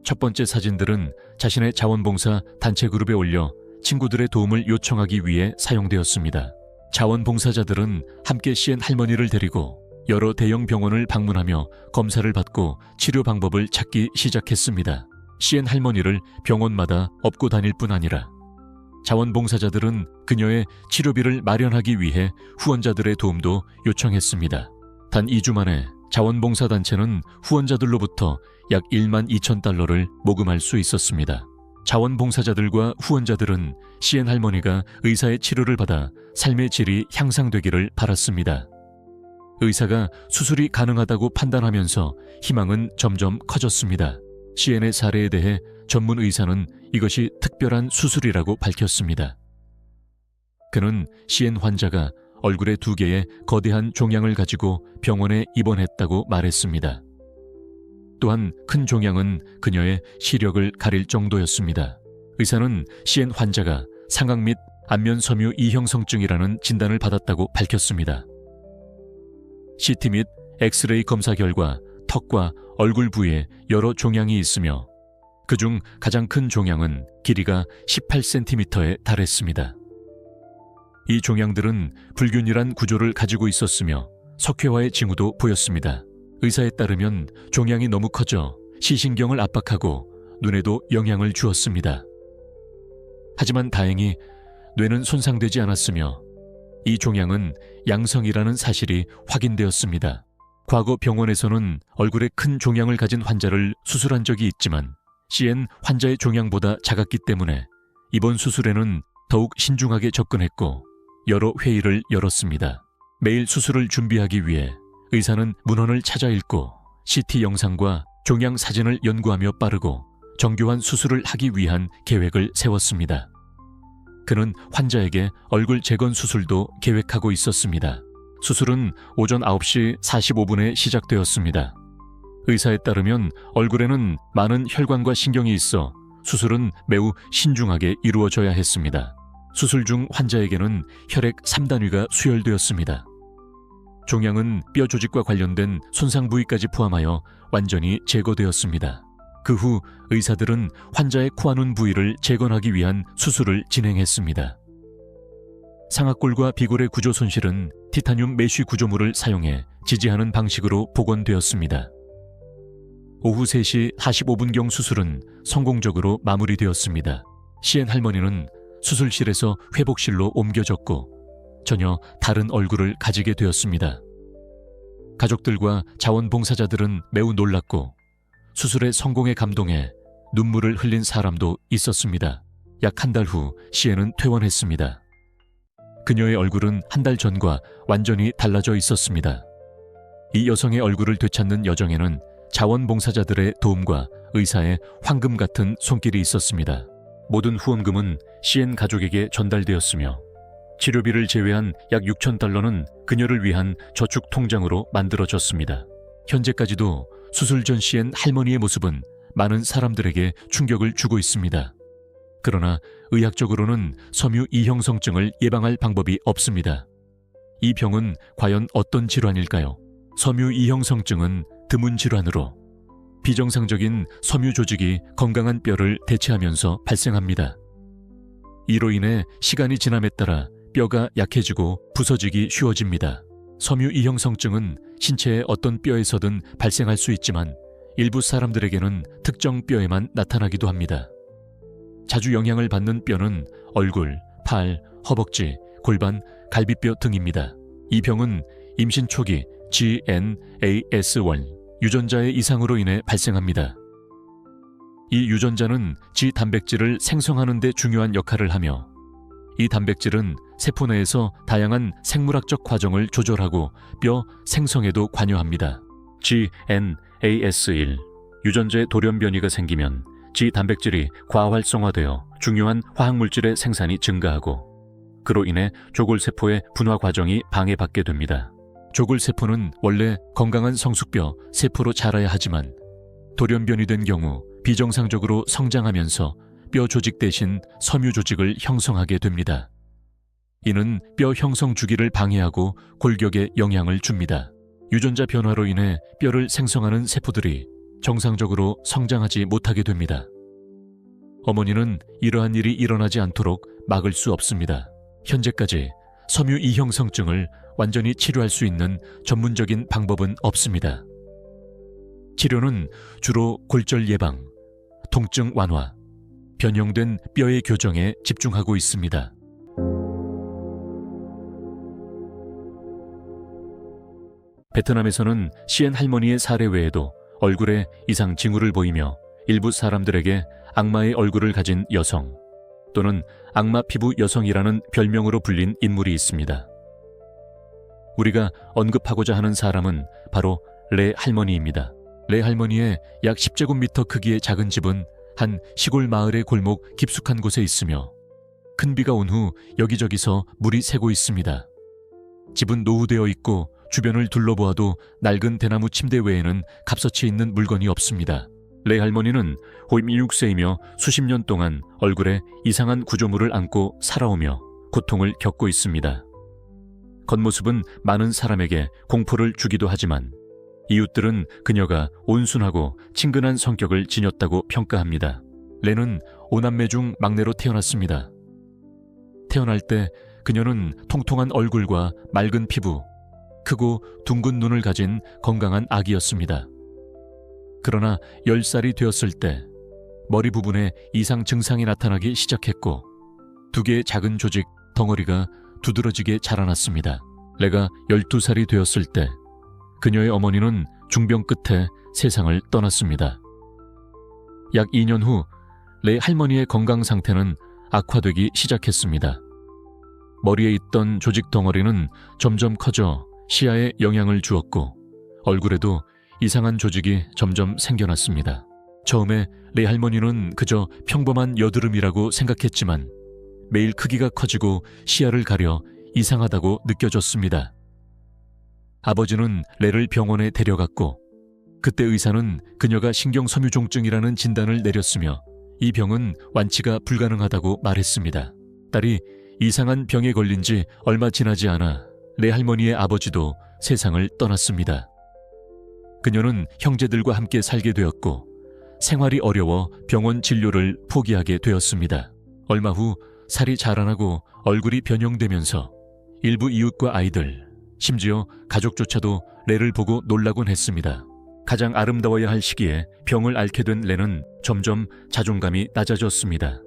첫 번째 사진들은 자신의 자원봉사 단체 그룹에 올려 친구들의 도움을 요청하기 위해 사용되었습니다. 자원봉사자들은 함께 시엔 할머니를 데리고 여러 대형 병원을 방문하며 검사를 받고 치료 방법을 찾기 시작했습니다. 시엔 할머니를 병원마다 업고 다닐 뿐 아니라 자원봉사자들은 그녀의 치료비를 마련하기 위해 후원자들의 도움도 요청했습니다. 단 2주 만에 자원봉사단체는 후원자들로부터 약 1만 2천 달러를 모금할 수 있었습니다. 자원봉사자들과 후원자들은 시엔 할머니가 의사의 치료를 받아 삶의 질이 향상되기를 바랐습니다. 의사가 수술이 가능하다고 판단하면서 희망은 점점 커졌습니다. 시엔의 사례에 대해 전문 의사는 이것이 특별한 수술이라고 밝혔습니다. 그는 시엔 환자가 얼굴에 2개의 거대한 종양을 가지고 병원에 입원했다고 말했습니다. 또한 큰 종양은 그녀의 시력을 가릴 정도였습니다. 의사는 시엔 환자가 상악 및 안면 섬유 이형성증이라는 진단을 받았다고 밝혔습니다. CT 및 엑스레이 검사 결과 턱과 얼굴 부위에 여러 종양이 있으며 그중 가장 큰 종양은 길이가 18cm에 달했습니다. 이 종양들은 불균일한 구조를 가지고 있었으며 석회화의 징후도 보였습니다. 의사에 따르면 종양이 너무 커져 시신경을 압박하고 눈에도 영향을 주었습니다. 하지만 다행히 뇌는 손상되지 않았으며 이 종양은 양성이라는 사실이 확인되었습니다. 과거 병원에서는 얼굴에 큰 종양을 가진 환자를 수술한 적이 있지만 시엔 환자의 종양보다 작았기 때문에 이번 수술에는 더욱 신중하게 접근했고 여러 회의를 열었습니다. 매일 수술을 준비하기 위해 의사는 문헌을 찾아 읽고 CT 영상과 종양 사진을 연구하며 빠르고 정교한 수술을 하기 위한 계획을 세웠습니다. 그는 환자에게 얼굴 재건 수술도 계획하고 있었습니다. 수술은 오전 9시 45분에 시작되었습니다. 의사에 따르면 얼굴에는 많은 혈관과 신경이 있어 수술은 매우 신중하게 이루어져야 했습니다. 수술 중 환자에게는 혈액 3단위가 수혈되었습니다. 종양은 뼈 조직과 관련된 손상 부위까지 포함하여 완전히 제거되었습니다. 그 후 의사들은 환자의 코안운 부위를 재건하기 위한 수술을 진행했습니다. 상악골과 비골의 구조 손실은 티타늄 메쉬 구조물을 사용해 지지하는 방식으로 복원되었습니다. 오후 3시 45분경 수술은 성공적으로 마무리되었습니다. 시엔 할머니는 수술실에서 회복실로 옮겨졌고 전혀 다른 얼굴을 가지게 되었습니다. 가족들과 자원봉사자들은 매우 놀랐고 수술의 성공에 감동해 눈물을 흘린 사람도 있었습니다. 약 1달 후 시엔은 퇴원했습니다. 그녀의 얼굴은 1달 전과 완전히 달라져 있었습니다. 이 여성의 얼굴을 되찾는 여정에는 자원봉사자들의 도움과 의사의 황금 같은 손길이 있었습니다. 모든 후원금은 시엔 가족에게 전달되었으며 치료비를 제외한 약 6,000달러는 그녀를 위한 저축 통장으로 만들어졌습니다. 현재까지도 수술 전 시엔 할머니의 모습은 많은 사람들에게 충격을 주고 있습니다. 그러나 의학적으로는 섬유 이형성증을 예방할 방법이 없습니다. 이 병은 과연 어떤 질환일까요? 섬유 이형성증은 드문 질환으로 비정상적인 섬유 조직이 건강한 뼈를 대체하면서 발생합니다. 이로 인해 시간이 지남에 따라 뼈가 약해지고 부서지기 쉬워집니다. 섬유 이형성증은 신체의 어떤 뼈에서든 발생할 수 있지만 일부 사람들에게는 특정 뼈에만 나타나기도 합니다. 자주 영향을 받는 뼈는 얼굴, 팔, 허벅지, 골반, 갈비뼈 등입니다. 이 병은 임신 초기 GNAS1 유전자의 이상으로 인해 발생합니다. 이 유전자는 G 단백질을 생성하는 데 중요한 역할을 하며 이 단백질은 세포 내에서 다양한 생물학적 과정을 조절하고 뼈 생성에도 관여합니다. GNAS1 유전자의 돌연 변이가 생기면 G 단백질이 과활성화되어 중요한 화학물질의 생산이 증가하고 그로 인해 조골세포의 분화 과정이 방해받게 됩니다. 조골세포는 원래 건강한 성숙뼈 세포로 자라야 하지만 돌연 변이된 경우 비정상적으로 성장하면서 뼈 조직 대신 섬유 조직을 형성하게 됩니다. 이는 뼈 형성 주기를 방해하고 골격에 영향을 줍니다. 유전자 변화로 인해 뼈를 생성하는 세포들이 정상적으로 성장하지 못하게 됩니다. 어머니는 이러한 일이 일어나지 않도록 막을 수 없습니다. 현재까지 섬유 이형성증을 완전히 치료할 수 있는 전문적인 방법은 없습니다. 치료는 주로 골절 예방, 통증 완화, 변형된 뼈의 교정에 집중하고 있습니다. 베트남에서는 시엔 할머니의 사례 외에도 얼굴에 이상 징후를 보이며 일부 사람들에게 악마의 얼굴을 가진 여성 또는 악마 피부 여성이라는 별명으로 불린 인물이 있습니다. 우리가 언급하고자 하는 사람은 바로 레 할머니입니다. 레 할머니의 약 10제곱미터 크기의 작은 집은 한 시골 마을의 골목 깊숙한 곳에 있으며 큰 비가 온 후 여기저기서 물이 새고 있습니다. 집은 노후되어 있고 주변을 둘러보아도 낡은 대나무 침대 외에는 값어치 있는 물건이 없습니다. 레 할머니는 호임 6세이며 수십 년 동안 얼굴에 이상한 구조물을 안고 살아오며 고통을 겪고 있습니다. 겉모습은 많은 사람에게 공포를 주기도 하지만 이웃들은 그녀가 온순하고 친근한 성격을 지녔다고 평가합니다. 레는 5남매 중 막내로 태어났습니다. 태어날 때 그녀는 통통한 얼굴과 맑은 피부, 크고 둥근 눈을 가진 건강한 아기였습니다. 그러나 10살이 되었을 때 머리 부분에 이상 증상이 나타나기 시작했고 2개의 작은 조직, 덩어리가 두드러지게 자라났습니다. 레가 12살이 되었을 때 그녀의 어머니는 중병 끝에 세상을 떠났습니다. 약 2년 후 레 할머니의 건강 상태는 악화되기 시작했습니다. 머리에 있던 조직 덩어리는 점점 커져 시야에 영향을 주었고 얼굴에도 이상한 조직이 점점 생겨났습니다. 처음에 레 할머니는 그저 평범한 여드름이라고 생각했지만 매일 크기가 커지고 시야를 가려 이상하다고 느껴졌습니다. 아버지는 레를 병원에 데려갔고 그때 의사는 그녀가 신경섬유종증이라는 진단을 내렸으며 이 병은 완치가 불가능하다고 말했습니다. 딸이 이상한 병에 걸린 지 얼마 지나지 않아 레 할머니의 아버지도 세상을 떠났습니다. 그녀는 형제들과 함께 살게 되었고 생활이 어려워 병원 진료를 포기하게 되었습니다. 얼마 후 살이 자라나고 얼굴이 변형되면서 일부 이웃과 아이들, 심지어 가족조차도 레를 보고 놀라곤 했습니다. 가장 아름다워야 할 시기에 병을 앓게 된 레는 점점 자존감이 낮아졌습니다.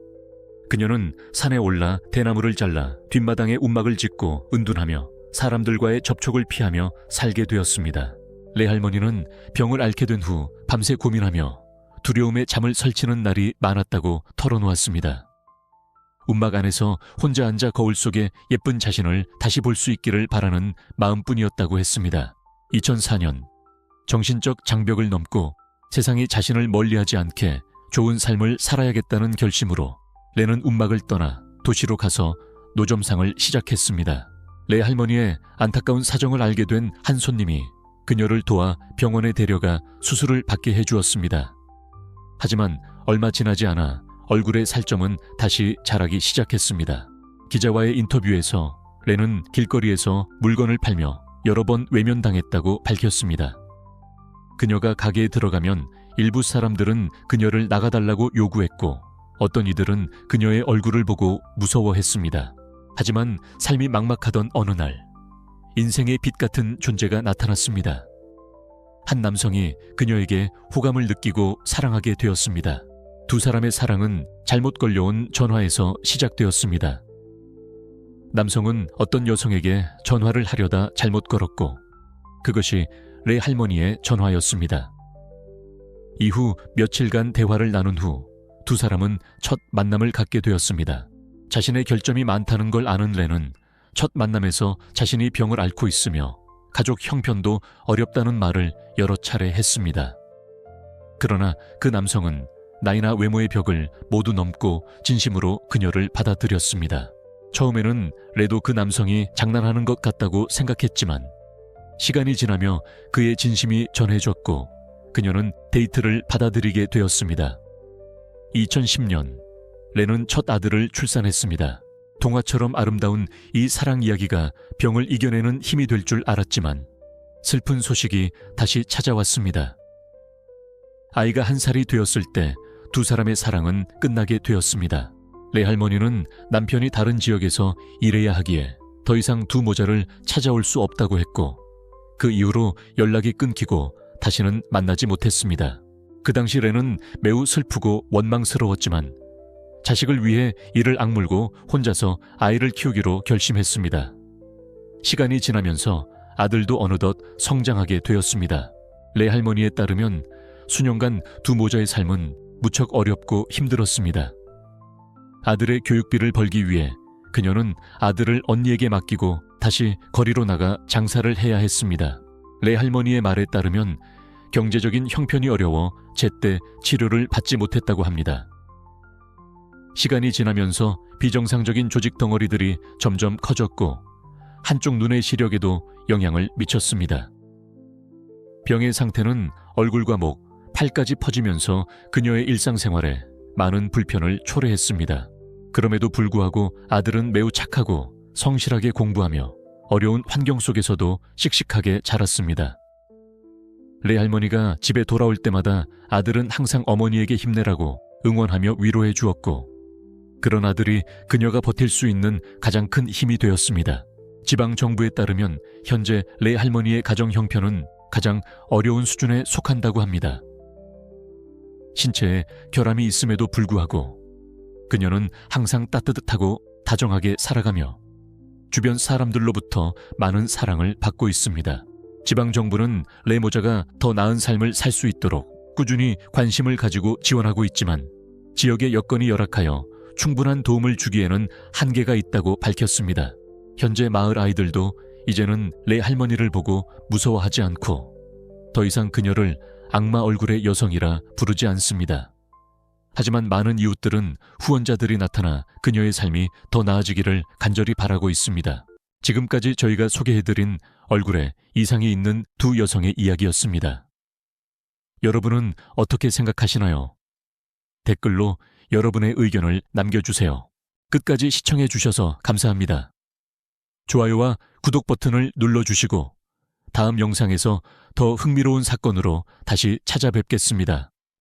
그녀는 산에 올라 대나무를 잘라 뒷마당에 움막을 짓고 은둔하며 사람들과의 접촉을 피하며 살게 되었습니다. 레 할머니는 병을 앓게 된 후 밤새 고민하며 두려움에 잠을 설치는 날이 많았다고 털어놓았습니다. 움막 안에서 혼자 앉아 거울 속에 예쁜 자신을 다시 볼 수 있기를 바라는 마음뿐이었다고 했습니다. 2004년 정신적 장벽을 넘고 세상이 자신을 멀리하지 않게 좋은 삶을 살아야겠다는 결심으로 레는 움막을 떠나 도시로 가서 노점상을 시작했습니다. 레 할머니의 안타까운 사정을 알게 된 한 손님이 그녀를 도와 병원에 데려가 수술을 받게 해주었습니다. 하지만 얼마 지나지 않아 얼굴의 살점은 다시 자라기 시작했습니다. 기자와의 인터뷰에서 레는 길거리에서 물건을 팔며 여러 번 외면당했다고 밝혔습니다. 그녀가 가게에 들어가면 일부 사람들은 그녀를 나가달라고 요구했고 어떤 이들은 그녀의 얼굴을 보고 무서워했습니다. 하지만 삶이 막막하던 어느 날 인생의 빛 같은 존재가 나타났습니다. 한 남성이 그녀에게 호감을 느끼고 사랑하게 되었습니다. 두 사람의 사랑은 잘못 걸려온 전화에서 시작되었습니다. 남성은 어떤 여성에게 전화를 하려다 잘못 걸었고 그것이 레 할머니의 전화였습니다. 이후 며칠간 대화를 나눈 후 두 사람은 첫 만남을 갖게 되었습니다. 자신의 결점이 많다는 걸 아는 레는 첫 만남에서 자신이 병을 앓고 있으며 가족 형편도 어렵다는 말을 여러 차례 했습니다. 그러나 그 남성은 나이나 외모의 벽을 모두 넘고 진심으로 그녀를 받아들였습니다. 처음에는 레도 그 남성이 장난하는 것 같다고 생각했지만 시간이 지나며 그의 진심이 전해졌고 그녀는 데이트를 받아들이게 되었습니다. 2010년 레는 첫 아들을 출산했습니다. 동화처럼 아름다운 이 사랑 이야기가 병을 이겨내는 힘이 될 줄 알았지만 슬픈 소식이 다시 찾아왔습니다. 아이가 1살이 되었을 때 두 사람의 사랑은 끝나게 되었습니다. 레 할머니는 남편이 다른 지역에서 일해야 하기에 더 이상 두 모자를 찾아올 수 없다고 했고 그 이후로 연락이 끊기고 다시는 만나지 못했습니다. 그 당시 레는 매우 슬프고 원망스러웠지만 자식을 위해 이를 악물고 혼자서 아이를 키우기로 결심했습니다. 시간이 지나면서 아들도 어느덧 성장하게 되었습니다. 레 할머니에 따르면 수년간 두 모자의 삶은 무척 어렵고 힘들었습니다. 아들의 교육비를 벌기 위해 그녀는 아들을 언니에게 맡기고 다시 거리로 나가 장사를 해야 했습니다. 레 할머니의 말에 따르면 경제적인 형편이 어려워 제때 치료를 받지 못했다고 합니다. 시간이 지나면서 비정상적인 조직 덩어리들이 점점 커졌고 한쪽 눈의 시력에도 영향을 미쳤습니다. 병의 상태는 얼굴과 목, 팔까지 퍼지면서 그녀의 일상생활에 많은 불편을 초래했습니다. 그럼에도 불구하고 아들은 매우 착하고 성실하게 공부하며 어려운 환경 속에서도 씩씩하게 자랐습니다. 레 할머니가 집에 돌아올 때마다 아들은 항상 어머니에게 힘내라고 응원하며 위로해 주었고, 그런 아들이 그녀가 버틸 수 있는 가장 큰 힘이 되었습니다. 지방 정부에 따르면 현재 레 할머니의 가정 형편은 가장 어려운 수준에 속한다고 합니다. 신체에 결함이 있음에도 불구하고 그녀는 항상 따뜻하고 다정하게 살아가며 주변 사람들로부터 많은 사랑을 받고 있습니다. 지방정부는 레 모자가 더 나은 삶을 살 수 있도록 꾸준히 관심을 가지고 지원하고 있지만 지역의 여건이 열악하여 충분한 도움을 주기에는 한계가 있다고 밝혔습니다. 현재 마을 아이들도 이제는 레 할머니를 보고 무서워하지 않고 더 이상 그녀를 악마 얼굴의 여성이라 부르지 않습니다. 하지만 많은 이웃들은 후원자들이 나타나 그녀의 삶이 더 나아지기를 간절히 바라고 있습니다. 지금까지 저희가 소개해드린 얼굴에 이상이 있는 두 여성의 이야기였습니다. 여러분은 어떻게 생각하시나요? 댓글로 여러분의 의견을 남겨주세요. 끝까지 시청해주셔서 감사합니다. 좋아요와 구독 버튼을 눌러주시고 다음 영상에서 더 흥미로운 사건으로 다시 찾아뵙겠습니다.